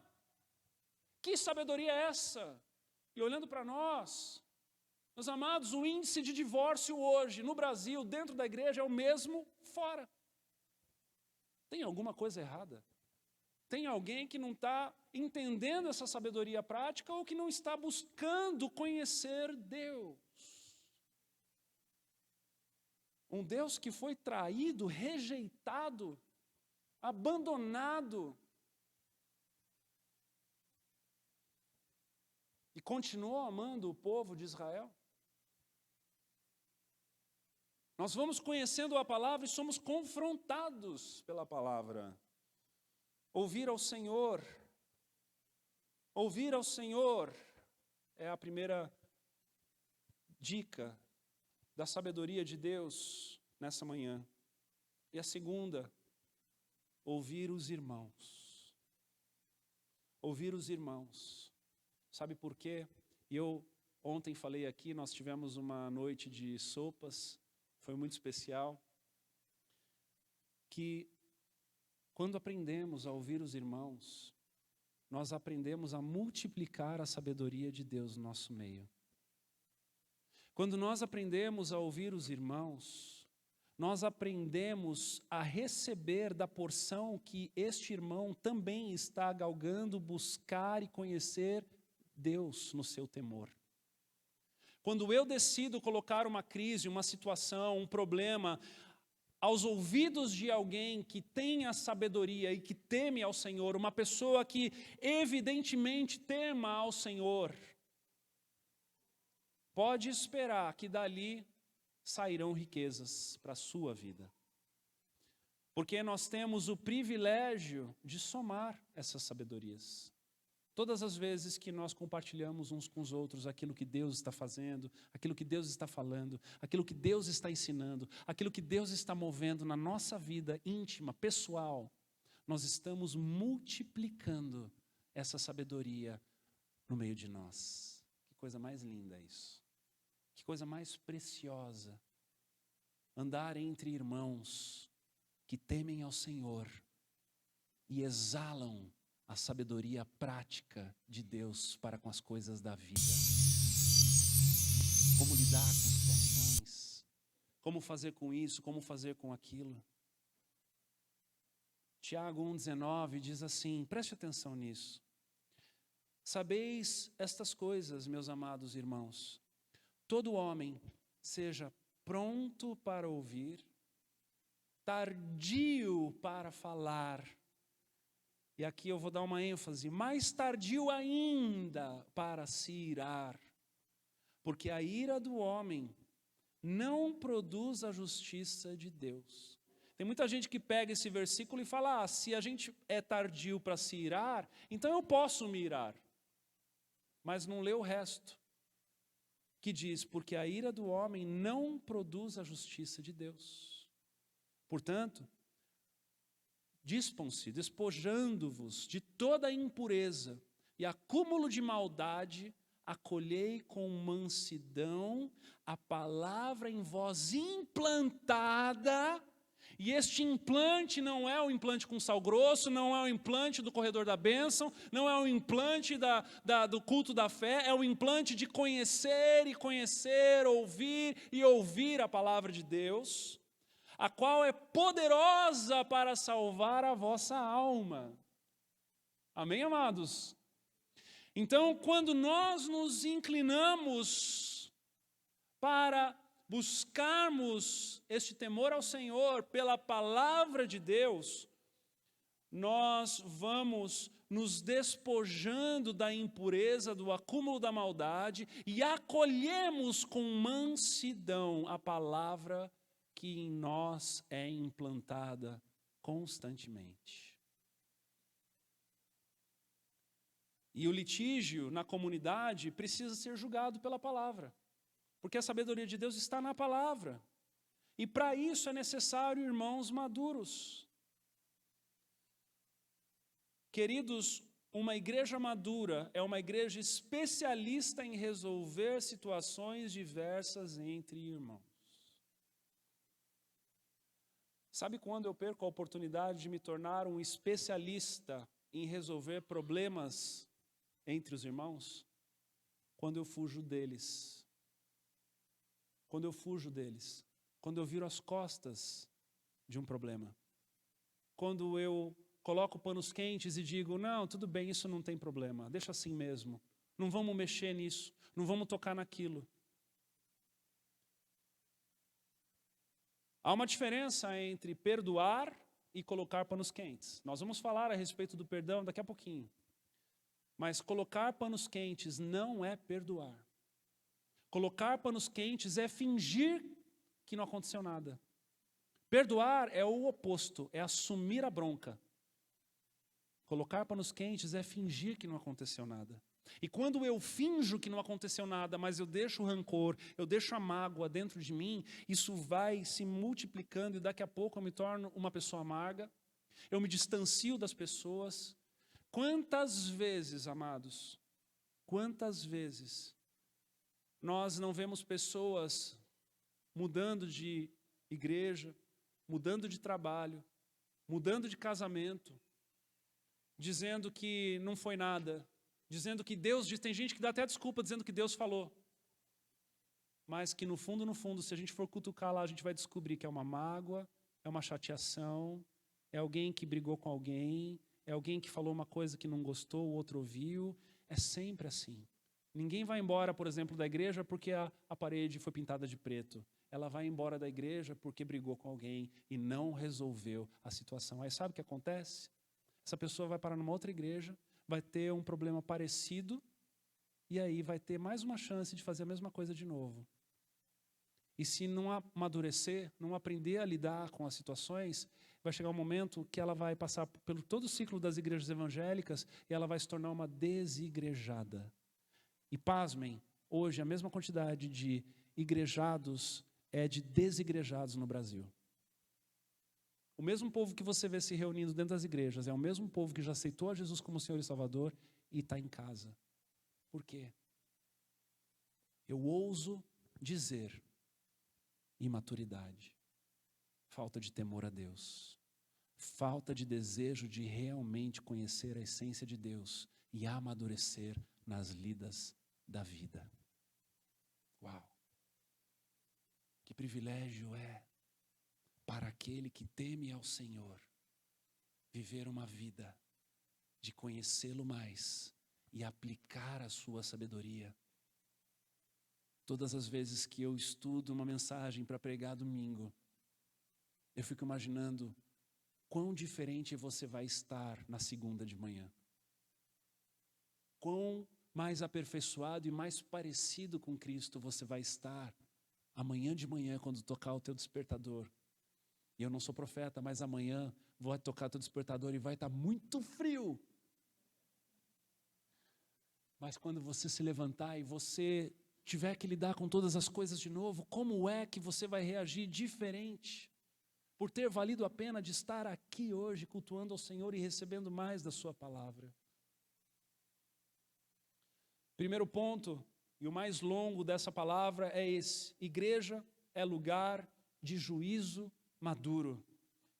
Que sabedoria é essa? E olhando para nós, meus amados, o índice de divórcio hoje no Brasil, dentro da igreja, é o mesmo fora. Tem alguma coisa errada? Tem alguém que não está entendendo essa sabedoria prática ou que não está buscando conhecer Deus? Um Deus que foi traído, rejeitado, abandonado. E continuou amando o povo de Israel. Nós vamos conhecendo a palavra e somos confrontados pela palavra. Ouvir ao Senhor é a primeira dica da sabedoria de Deus nessa manhã. E a segunda, ouvir os irmãos. Ouvir os irmãos. Sabe por quê? Eu ontem falei aqui, nós tivemos uma noite de sopas, foi muito especial, que quando aprendemos a ouvir os irmãos, nós aprendemos a multiplicar a sabedoria de Deus no nosso meio. Quando nós aprendemos a ouvir os irmãos, nós aprendemos a receber da porção que este irmão também está galgando, buscar e conhecer Deus no seu temor. Quando eu decido colocar uma crise, uma situação, um problema aos ouvidos de alguém que tem a sabedoria e que teme ao Senhor, uma pessoa que evidentemente tema ao Senhor, pode esperar que dali sairão riquezas para a sua vida. Porque nós temos o privilégio de somar essas sabedorias. Todas as vezes que nós compartilhamos uns com os outros aquilo que Deus está fazendo, aquilo que Deus está falando, aquilo que Deus está ensinando, aquilo que Deus está movendo na nossa vida íntima, pessoal, nós estamos multiplicando essa sabedoria no meio de nós. Que coisa mais linda isso. Que coisa mais preciosa. Andar entre irmãos que temem ao Senhor e exalam a sabedoria prática de Deus para com as coisas da vida. Como lidar com situações, como fazer com isso, como fazer com aquilo. Tiago 1,19 diz assim, preste atenção nisso. Sabeis estas coisas, meus amados irmãos, todo homem seja pronto para ouvir, tardio para falar. E aqui eu vou dar uma ênfase, mais tardio ainda para se irar. Porque a ira do homem não produz a justiça de Deus. Tem muita gente que pega esse versículo e fala, se a gente é tardio para se irar, então eu posso me irar. Mas não lê o resto. Que diz, porque a ira do homem não produz a justiça de Deus. Portanto, dispam-se, despojando-vos de toda a impureza e acúmulo de maldade, acolhei com mansidão a palavra em vós implantada, e este implante não é o implante com sal grosso, não é o implante do corredor da bênção, não é o implante do culto da fé, é o implante de conhecer e conhecer, ouvir e ouvir a palavra de Deus, a qual é poderosa para salvar a vossa alma. Amém, amados? Então, quando nós nos inclinamos para buscarmos este temor ao Senhor pela palavra de Deus, nós vamos nos despojando da impureza, do acúmulo da maldade e acolhemos com mansidão a palavra que em nós é implantada constantemente. E o litígio na comunidade precisa ser julgado pela palavra, porque a sabedoria de Deus está na palavra. E para isso é necessário irmãos maduros. Queridos, uma igreja madura é uma igreja especialista em resolver situações diversas entre irmãos. Sabe quando eu perco a oportunidade de me tornar um especialista em resolver problemas entre os irmãos? Quando eu fujo deles. Quando eu fujo deles. Quando eu viro as costas de um problema. Quando eu coloco panos quentes e digo, não, tudo bem, isso não tem problema, deixa assim mesmo. Não vamos mexer nisso, não vamos tocar naquilo. Há uma diferença entre perdoar e colocar panos quentes. Nós vamos falar a respeito do perdão daqui a pouquinho. Mas colocar panos quentes não é perdoar. Colocar panos quentes é fingir que não aconteceu nada. Perdoar é o oposto, é assumir a bronca. Colocar panos quentes é fingir que não aconteceu nada. E quando eu finjo que não aconteceu nada, mas eu deixo o rancor, eu deixo a mágoa dentro de mim, isso vai se multiplicando e daqui a pouco eu me torno uma pessoa amarga, eu me distancio das pessoas. Quantas vezes, amados, quantas vezes nós não vemos pessoas mudando de igreja, mudando de trabalho, mudando de casamento, dizendo que não foi nada, dizendo que Deus diz, tem gente que dá até desculpa dizendo que Deus falou, mas que no fundo, se a gente for cutucar lá, a gente vai descobrir que é uma mágoa, é uma chateação, é alguém que brigou com alguém, é alguém que falou uma coisa que não gostou, o outro ouviu, é sempre assim. Ninguém vai embora, por exemplo, da igreja porque a parede foi pintada de preto. Ela vai embora da igreja porque brigou com alguém e não resolveu a situação. Aí sabe o que acontece? Essa pessoa vai parar numa outra igreja, vai ter um problema parecido e aí vai ter mais uma chance de fazer a mesma coisa de novo. E se não amadurecer, não aprender a lidar com as situações, vai chegar um momento que ela vai passar pelo todo o ciclo das igrejas evangélicas e ela vai se tornar uma desigrejada. E pasmem, hoje a mesma quantidade de igrejados é de desigrejados no Brasil. O mesmo povo que você vê se reunindo dentro das igrejas é o mesmo povo que já aceitou a Jesus como Senhor e Salvador e está em casa. Por quê? Eu ouso dizer imaturidade, falta de temor a Deus, falta de desejo de realmente conhecer a essência de Deus e amadurecer nas lidas da vida. Uau! Que privilégio é para aquele que teme ao Senhor viver uma vida de conhecê-lo mais e aplicar a sua sabedoria. Todas as vezes que eu estudo uma mensagem para pregar domingo, eu fico imaginando quão diferente você vai estar na segunda de manhã. Quão mais aperfeiçoado e mais parecido com Cristo você vai estar amanhã de manhã quando tocar o teu despertador. E eu não sou profeta, mas amanhã vou tocar o teu despertador e vai estar muito frio. Mas quando você se levantar e você tiver que lidar com todas as coisas de novo, como é que você vai reagir diferente? Por ter valido a pena de estar aqui hoje, cultuando ao Senhor e recebendo mais da sua palavra. Primeiro ponto, e o mais longo dessa palavra é esse: igreja é lugar de juízo maduro.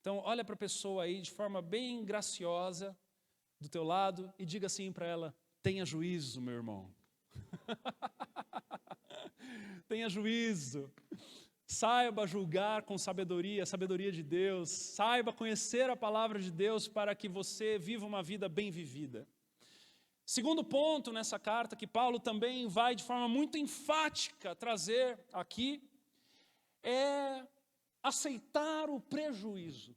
Então olha para a pessoa aí de forma bem graciosa do teu lado e diga assim para ela: tenha juízo, meu irmão. Tenha juízo. Saiba julgar com sabedoria, a sabedoria de Deus. Saiba conhecer a palavra de Deus para que você viva uma vida bem vivida. Segundo ponto nessa carta, que Paulo também vai de forma muito enfática trazer aqui, é aceitar o prejuízo.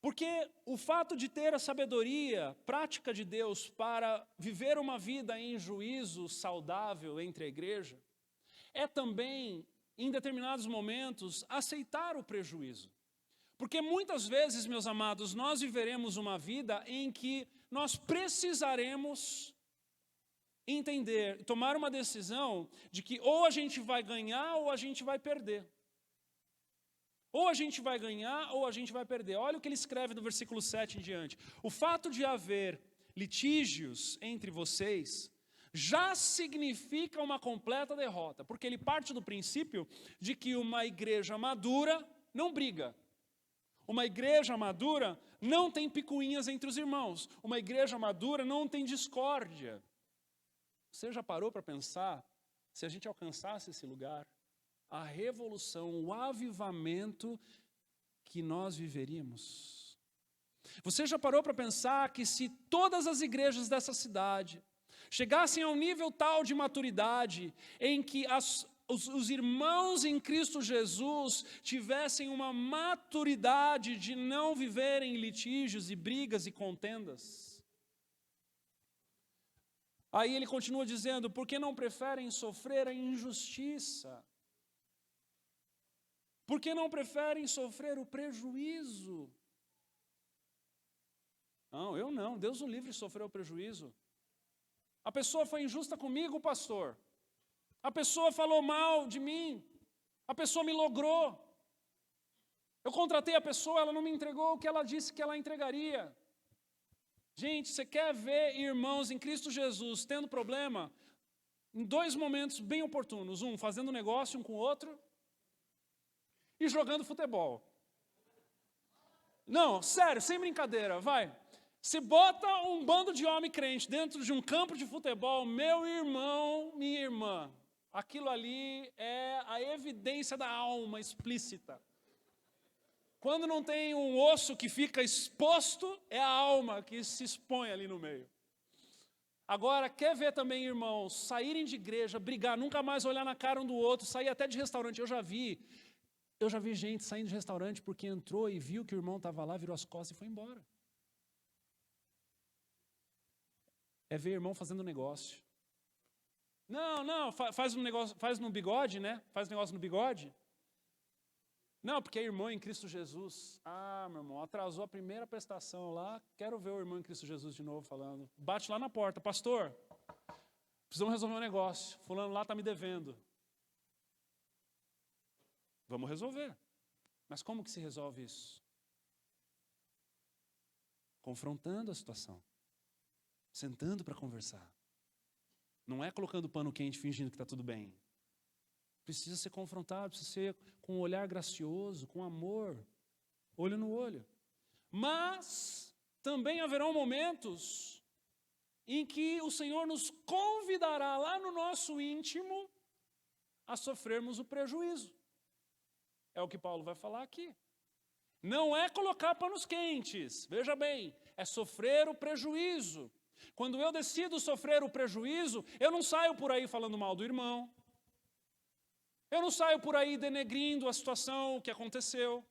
Porque o fato de ter a sabedoria prática de Deus para viver uma vida em juízo saudável entre a igreja, é também, em determinados momentos, aceitar o prejuízo. Porque muitas vezes, meus amados, nós viveremos uma vida em que nós precisaremos entender, tomar uma decisão de que ou a gente vai ganhar ou a gente vai perder. Ou a gente vai ganhar ou a gente vai perder. Olha o que ele escreve no versículo 7 em diante. O fato de haver litígios entre vocês já significa uma completa derrota, porque ele parte do princípio de que uma igreja madura não briga. Uma igreja madura não tem picuinhas entre os irmãos. Uma igreja madura não tem discórdia. Você já parou para pensar, se a gente alcançasse esse lugar, a revolução, o avivamento que nós viveríamos? Você já parou para pensar que se todas as igrejas dessa cidade chegassem a um nível tal de maturidade em que os irmãos em Cristo Jesus tivessem uma maturidade de não viverem litígios e brigas e contendas. Aí ele continua dizendo, por que não preferem sofrer a injustiça? Por que não preferem sofrer o prejuízo? Não, eu não, Deus o livre de sofrer o prejuízo. A pessoa foi injusta comigo, pastor. A pessoa falou mal de mim. A pessoa me logrou. Eu contratei a pessoa, ela não me entregou o que ela disse que ela entregaria. Gente, você quer ver irmãos em Cristo Jesus tendo problema? Em dois momentos bem oportunos. Um, fazendo negócio um com o outro. E jogando futebol. Não, sério, sem brincadeira, vai. Se bota um bando de homem crente dentro de um campo de futebol, meu irmão, minha irmã, aquilo ali é a evidência da alma explícita. Quando não tem um osso que fica exposto, é a alma que se expõe ali no meio. Agora, quer ver também, irmãos, saírem de igreja, brigar, nunca mais olhar na cara um do outro, sair até de restaurante. Eu já vi gente saindo de restaurante porque entrou e viu que o irmão estava lá, virou as costas e foi embora. É ver irmão fazendo negócio. Não, faz um negócio, faz no bigode, né? Faz negócio no bigode. Não, porque é irmão em Cristo Jesus. Ah, meu irmão, atrasou a primeira prestação lá, quero ver o irmão em Cristo Jesus de novo falando. Bate lá na porta, pastor, precisamos resolver um negócio, fulano lá está me devendo. Vamos resolver. Mas como que se resolve isso? Confrontando a situação. Sentando para conversar. Não é colocando pano quente fingindo que está tudo bem. Precisa ser confrontado, precisa ser com um olhar gracioso, com amor, olho no olho. Mas também haverão momentos em que o Senhor nos convidará lá no nosso íntimo a sofrermos o prejuízo. É o que Paulo vai falar aqui. Não é colocar panos quentes, veja bem, é sofrer o prejuízo. Quando eu decido sofrer o prejuízo, eu não saio por aí falando mal do irmão. Eu não saio por aí denegrindo a situação, o que aconteceu.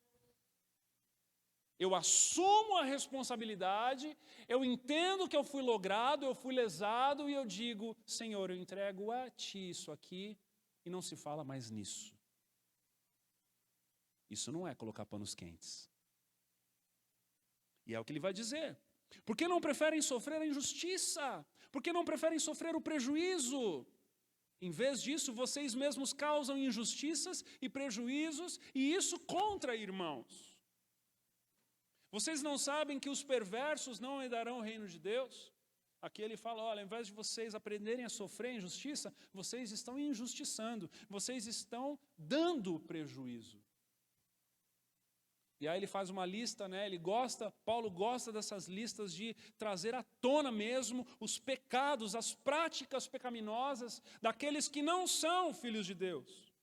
Eu assumo a responsabilidade, eu entendo que eu fui logrado, eu fui lesado e eu digo, Senhor, eu entrego a Ti isso aqui e não se fala mais nisso. Isso não é colocar panos quentes. E é o que ele vai dizer. Por que não preferem sofrer a injustiça? Por que não preferem sofrer o prejuízo? Em vez disso, vocês mesmos causam injustiças e prejuízos, e isso contra irmãos. Vocês não sabem que os perversos não herdarão o reino de Deus? Aqui ele fala, olha, ao invés de vocês aprenderem a sofrer injustiça, vocês estão injustiçando, vocês estão dando prejuízo. E aí ele faz uma lista, né? Paulo gosta dessas listas de trazer à tona mesmo os pecados, as práticas pecaminosas daqueles que não são filhos de Deus.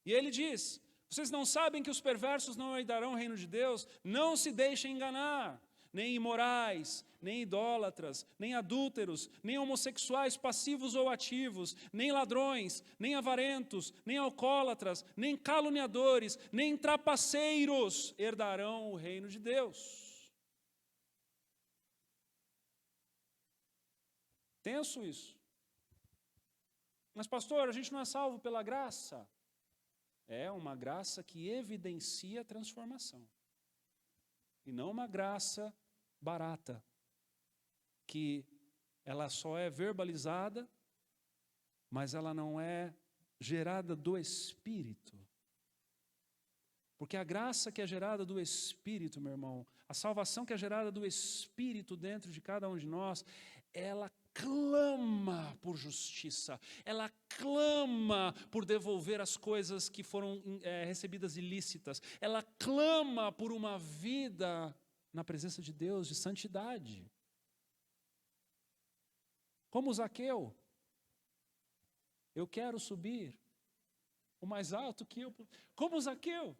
E ele diz, vocês não sabem que os perversos não herdarão o reino de Deus? Não se deixem enganar. Nem imorais, nem idólatras, nem adúlteros, nem homossexuais passivos ou ativos, nem ladrões, nem avarentos, nem alcoólatras, nem caluniadores, nem trapaceiros herdarão o reino de Deus. Tenso isso. Mas pastor, a gente não é salvo pela graça? É uma graça que evidencia a transformação. E não uma graça barata, que ela só é verbalizada, mas ela não é gerada do Espírito. Porque a graça que é gerada do Espírito, meu irmão, a salvação que é gerada do Espírito dentro de cada um de nós, ela clama por justiça, ela clama por devolver as coisas que foram recebidas ilícitas, ela clama por uma vida na presença de Deus, de santidade. Como Zaqueu, eu quero subir o mais alto que eu... Como Zaqueu.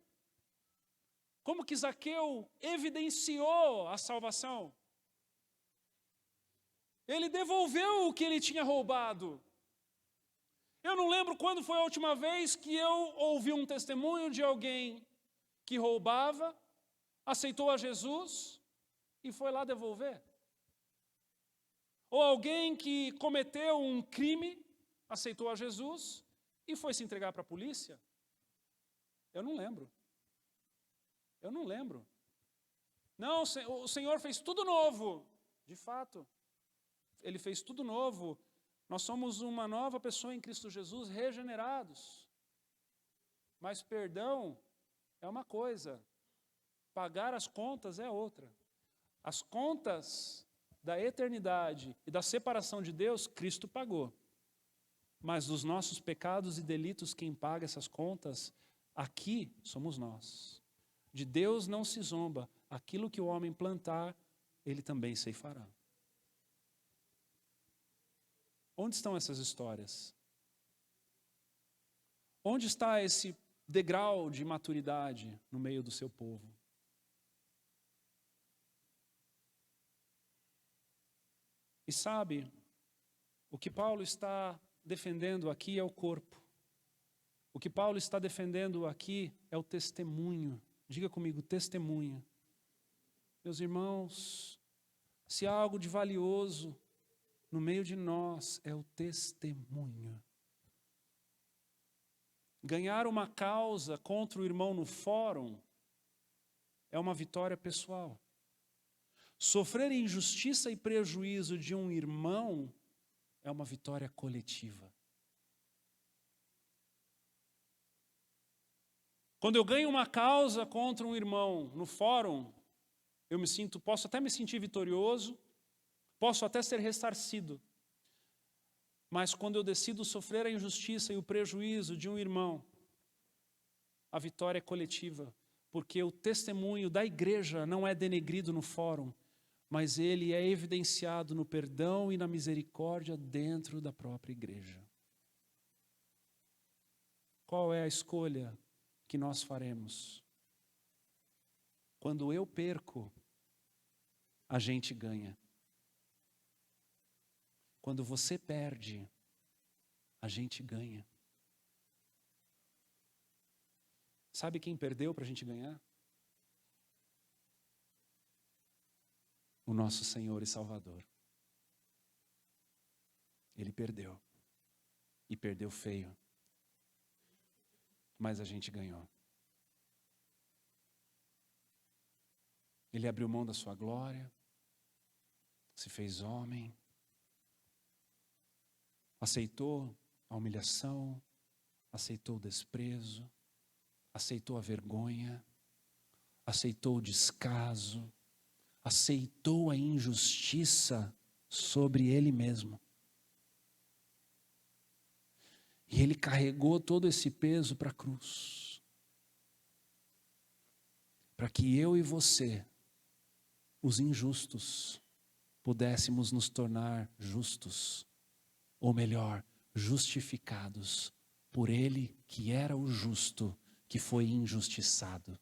Como que Zaqueu evidenciou a salvação? Ele devolveu o que ele tinha roubado. Eu não lembro quando foi a última vez que eu ouvi um testemunho de alguém que roubava, aceitou a Jesus e foi lá devolver. Ou alguém que cometeu um crime, aceitou a Jesus e foi se entregar para a polícia. Eu não lembro. Eu não lembro. Não, o Senhor fez tudo novo. De fato, Ele fez tudo novo. Nós somos uma nova pessoa em Cristo Jesus, regenerados. Mas perdão é uma coisa, pagar as contas é outra. As contas da eternidade e da separação de Deus, Cristo pagou. Mas dos nossos pecados e delitos, quem paga essas contas, aqui somos nós. De Deus não se zomba. Aquilo que o homem plantar, ele também ceifará. Onde estão essas histórias? Onde está esse degrau de maturidade no meio do seu povo? E sabe, o que Paulo está defendendo aqui é o corpo. O que Paulo está defendendo aqui é o testemunho. Diga comigo, testemunho. Meus irmãos, se há algo de valioso no meio de nós, é o testemunho. Ganhar uma causa contra o irmão no fórum é uma vitória pessoal. Sofrer injustiça e prejuízo de um irmão é uma vitória coletiva. Quando eu ganho uma causa contra um irmão no fórum, posso até me sentir vitorioso, posso até ser ressarcido. Mas quando eu decido sofrer a injustiça e o prejuízo de um irmão, a vitória é coletiva, porque o testemunho da igreja não é denegrido no fórum, mas ele é evidenciado no perdão e na misericórdia dentro da própria igreja. Qual é a escolha que nós faremos? Quando eu perco, a gente ganha. Quando você perde, a gente ganha. Sabe quem perdeu para a gente ganhar? O nosso Senhor e Salvador. Ele perdeu. E perdeu feio. Mas a gente ganhou. Ele abriu mão da sua glória, se fez homem, aceitou a humilhação, aceitou o desprezo, aceitou a vergonha, aceitou o descaso, aceitou a injustiça sobre ele mesmo. E ele carregou todo esse peso para a cruz. Para que eu e você, os injustos, pudéssemos nos tornar justos. Ou melhor, justificados por ele que era o justo, que foi injustiçado.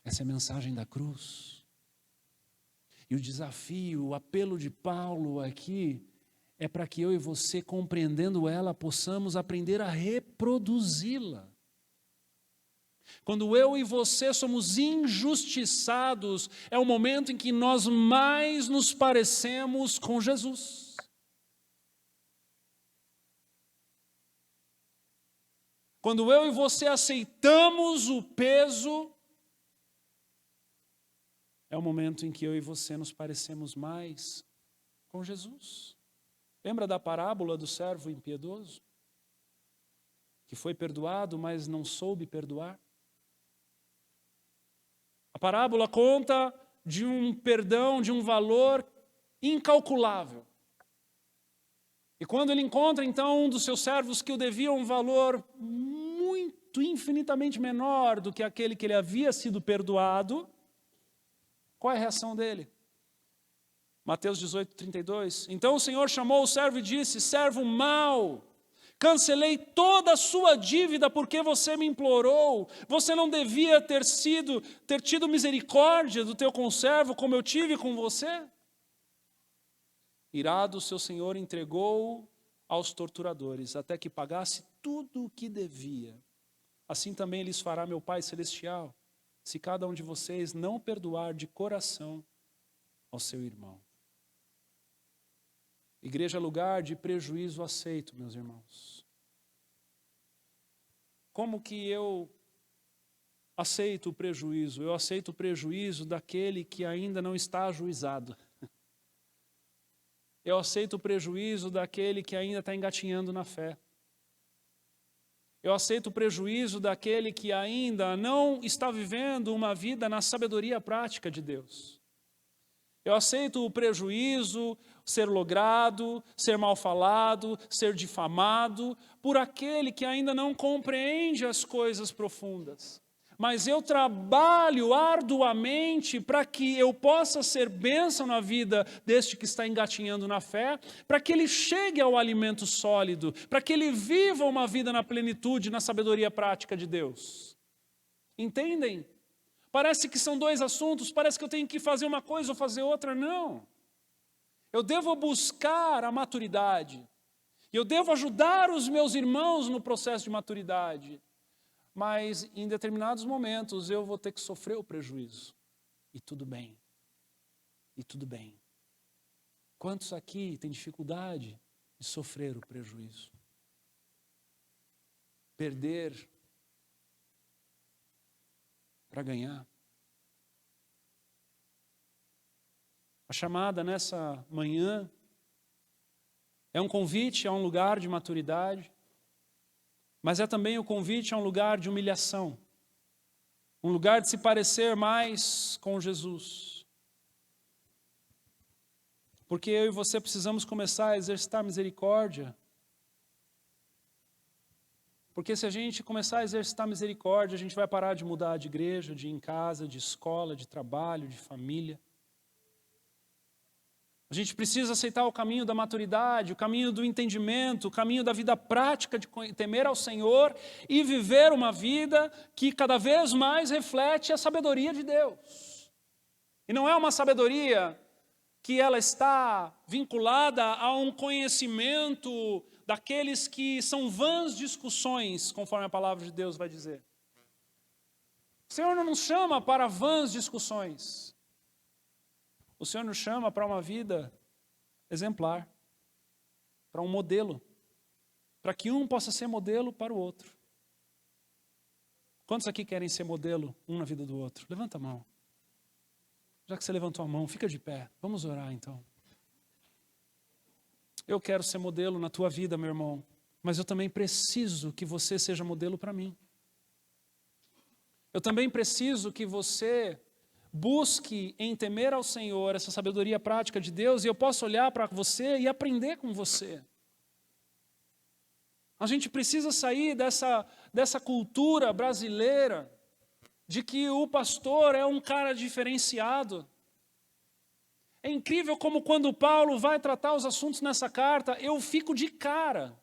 Essa é a mensagem da cruz. E o desafio, o apelo de Paulo aqui, é para que eu e você, compreendendo ela, possamos aprender a reproduzi-la. Quando eu e você somos injustiçados, é o momento em que nós mais nos parecemos com Jesus. Quando eu e você aceitamos o peso, é o momento em que eu e você nos parecemos mais com Jesus. Lembra da parábola do servo impiedoso? Que foi perdoado, mas não soube perdoar? A parábola conta de um perdão, de um valor incalculável. E quando ele encontra, então, um dos seus servos que o devia um valor muito, infinitamente menor do que aquele que ele havia sido perdoado, qual é a reação dele? Mateus 18, 32. Então o Senhor chamou o servo e disse: servo mau, cancelei toda a sua dívida porque você me implorou. Você não devia ter tido misericórdia do teu conservo como eu tive com você? Irado, seu senhor entregou-o aos torturadores, até que pagasse tudo o que devia. Assim também lhes fará meu Pai Celestial, se cada um de vocês não perdoar de coração ao seu irmão. Igreja é lugar de prejuízo aceito, meus irmãos. Como que eu aceito o prejuízo? Eu aceito o prejuízo daquele que ainda não está ajuizado. Eu aceito o prejuízo daquele que ainda está engatinhando na fé. Eu aceito o prejuízo daquele que ainda não está vivendo uma vida na sabedoria prática de Deus. Eu aceito o prejuízo, ser logrado, ser mal falado, ser difamado, por aquele que ainda não compreende as coisas profundas. Mas eu trabalho arduamente para que eu possa ser bênção na vida deste que está engatinhando na fé, para que ele chegue ao alimento sólido, para que ele viva uma vida na plenitude, na sabedoria prática de Deus. Entendem? Parece que são dois assuntos, parece que eu tenho que fazer uma coisa ou fazer outra. Não. Eu devo buscar a maturidade. Eu devo ajudar os meus irmãos no processo de maturidade. Mas em determinados momentos eu vou ter que sofrer o prejuízo. E tudo bem. E tudo bem. Quantos aqui têm dificuldade de sofrer o prejuízo? Perder para ganhar. A chamada nessa manhã é um convite a um lugar de maturidade, mas é também o convite a um lugar de humilhação, um lugar de se parecer mais com Jesus. Porque eu e você precisamos começar a exercitar misericórdia. Porque se a gente começar a exercitar misericórdia, a gente vai parar de mudar de igreja, de ir em casa, de escola, de trabalho, de família. A gente precisa aceitar o caminho da maturidade, o caminho do entendimento, o caminho da vida prática de temer ao Senhor e viver uma vida que cada vez mais reflete a sabedoria de Deus. E não é uma sabedoria que ela está vinculada a um conhecimento daqueles que são vãs discussões, conforme a palavra de Deus vai dizer. O Senhor não nos chama para vãs discussões. O Senhor nos chama para uma vida exemplar, para um modelo, para que um possa ser modelo para o outro. Quantos aqui querem ser modelo um na vida do outro? Levanta a mão. Já que você levantou a mão, fica de pé. Vamos orar então. Eu quero ser modelo na tua vida, meu irmão, mas eu também preciso que você seja modelo para mim. Eu também preciso que você busque em temer ao Senhor essa sabedoria prática de Deus e eu posso olhar para você e aprender com você. A gente precisa sair dessa cultura brasileira de que o pastor é um cara diferenciado. É incrível como quando Paulo vai tratar os assuntos nessa carta, eu fico de cara,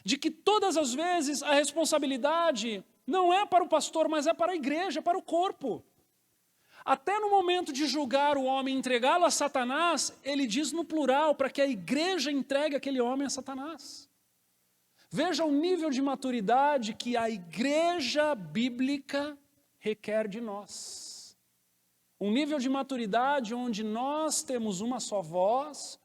de que todas as vezes a responsabilidade não é para o pastor, mas é para a igreja, para o corpo. Até no momento de julgar o homem e entregá-lo a Satanás, ele diz no plural, para que a igreja entregue aquele homem a Satanás. Veja o nível de maturidade que a igreja bíblica requer de nós. Um nível de maturidade onde nós temos uma só voz,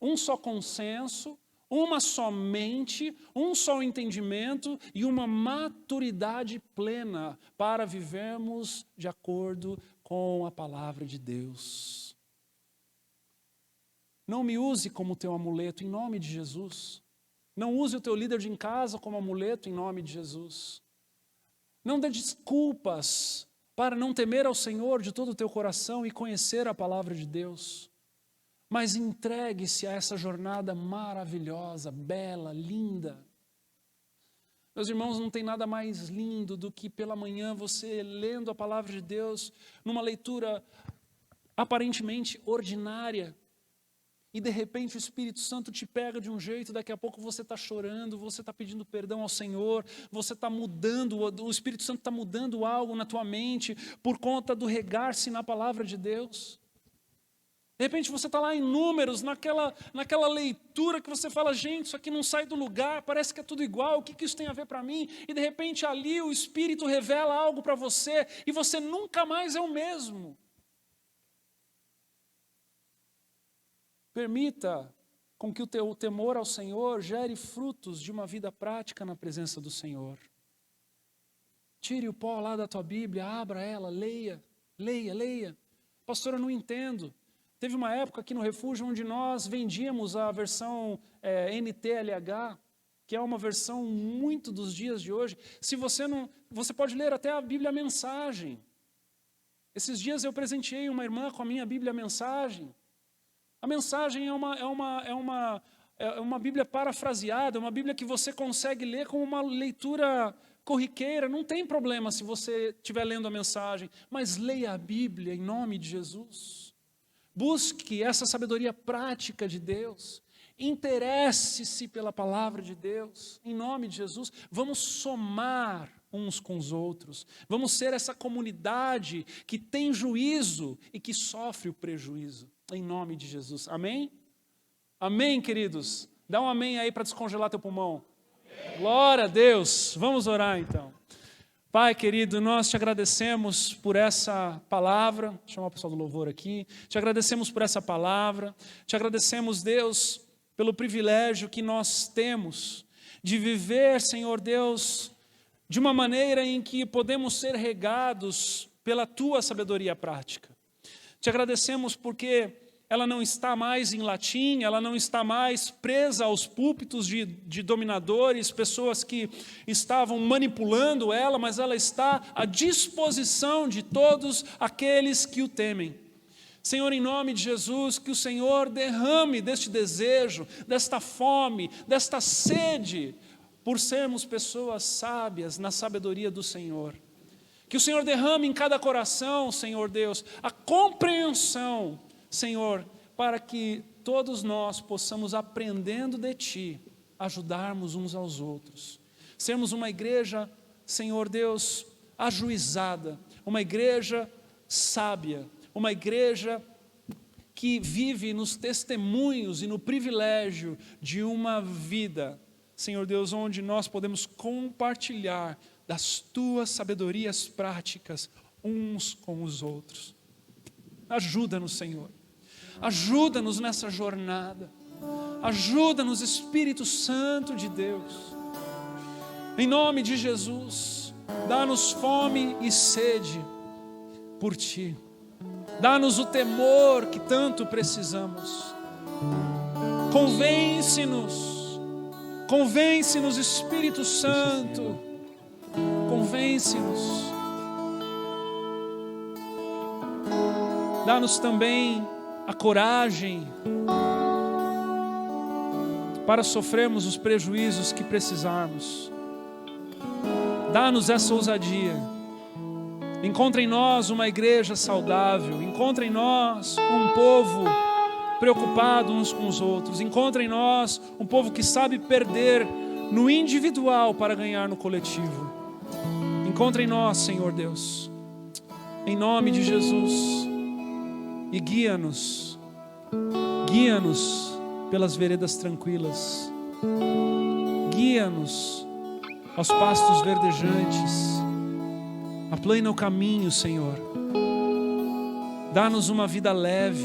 um só consenso, uma só mente, um só entendimento e uma maturidade plena para vivermos de acordo com a palavra de Deus. Não me use como teu amuleto em nome de Jesus. Não use o teu líder de em casa como amuleto em nome de Jesus. Não dê desculpas para não temer ao Senhor de todo o teu coração e conhecer a palavra de Deus. Mas entregue-se a essa jornada maravilhosa, bela, linda. Meus irmãos, não tem nada mais lindo do que pela manhã você lendo a palavra de Deus, numa leitura aparentemente ordinária, e de repente o Espírito Santo te pega de um jeito, daqui a pouco você está chorando, você está pedindo perdão ao Senhor, você está mudando, o Espírito Santo está mudando algo na tua mente, por conta do regar-se na palavra de Deus. De repente você está lá em Números, naquela leitura que você fala, gente, isso aqui não sai do lugar, parece que é tudo igual, o que isso tem a ver para mim? E de repente ali o Espírito revela algo para você e você nunca mais é o mesmo. Permita com que o teu temor ao Senhor gere frutos de uma vida prática na presença do Senhor. Tire o pó lá da tua Bíblia, abra ela, leia. Pastor, eu não entendo. Teve uma época aqui no refúgio onde nós vendíamos a versão NTLH, que é uma versão muito dos dias de hoje. Se você não, você pode ler até a Bíblia Mensagem. Esses dias eu presenteei uma irmã com a minha Bíblia Mensagem. A mensagem é uma Bíblia parafraseada, uma Bíblia que você consegue ler com uma leitura corriqueira. Não tem problema se você estiver lendo a mensagem, mas leia a Bíblia em nome de Jesus. Busque essa sabedoria prática de Deus. Interesse-se pela palavra de Deus, em nome de Jesus. Vamos somar uns com os outros. Vamos ser essa comunidade que tem juízo e que sofre o prejuízo. Em nome de Jesus. Amém? Amém, queridos? Dá um amém aí para descongelar teu pulmão. Amém. Glória a Deus. Vamos orar então. Pai querido, nós te agradecemos por essa palavra. Vou chamar o pessoal do louvor aqui. Te agradecemos por essa palavra. Te agradecemos, Deus, pelo privilégio que nós temos de viver, Senhor Deus, de uma maneira em que podemos ser regados pela tua sabedoria prática. Te agradecemos porque ela não está mais em latim, ela não está mais presa aos púlpitos de dominadores, pessoas que estavam manipulando ela, mas ela está à disposição de todos aqueles que o temem. Senhor, em nome de Jesus, que o Senhor derrame deste desejo, desta fome, desta sede, por sermos pessoas sábias na sabedoria do Senhor. Que o Senhor derrame em cada coração, Senhor Deus, a compreensão, Senhor, para que todos nós possamos, aprendendo de Ti, ajudarmos uns aos outros. Sermos uma igreja, Senhor Deus, ajuizada, uma igreja sábia, uma igreja que vive nos testemunhos e no privilégio de uma vida, Senhor Deus, onde nós podemos compartilhar das Tuas sabedorias práticas uns com os outros. Ajuda-nos, Senhor. Ajuda-nos nessa jornada. Ajuda-nos, Espírito Santo de Deus. Em nome de Jesus, dá-nos fome e sede por Ti. Dá-nos o temor que tanto precisamos. Convence-nos, Espírito Santo. Convence-nos. Dá-nos também a coragem para sofrermos os prejuízos que precisarmos. Dá-nos essa ousadia. Encontra em nós uma igreja saudável. Encontra em nós um povo preocupado uns com os outros. Encontra em nós um povo que sabe perder no individual para ganhar no coletivo. Encontra em nós, Senhor Deus, em nome de Jesus, e guia-nos pelas veredas tranquilas, guia-nos aos pastos verdejantes, aplana o caminho, Senhor, dá-nos uma vida leve,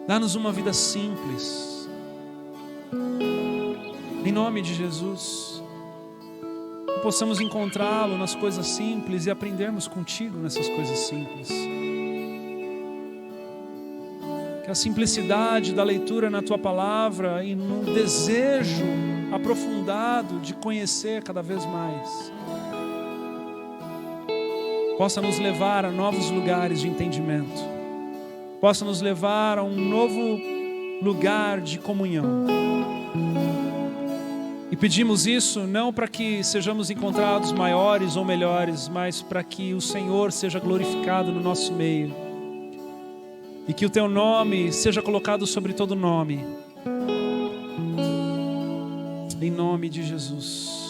dá-nos uma vida simples, em nome de Jesus. Que possamos encontrá-lo nas coisas simples e aprendermos contigo nessas coisas simples. Que a simplicidade da leitura na Tua palavra e no desejo aprofundado de conhecer cada vez mais possa nos levar a novos lugares de entendimento, possa nos levar a um novo lugar de comunhão. E pedimos isso não para que sejamos encontrados maiores ou melhores, mas para que o Senhor seja glorificado no nosso meio. E que o Teu nome seja colocado sobre todo nome. Em nome de Jesus.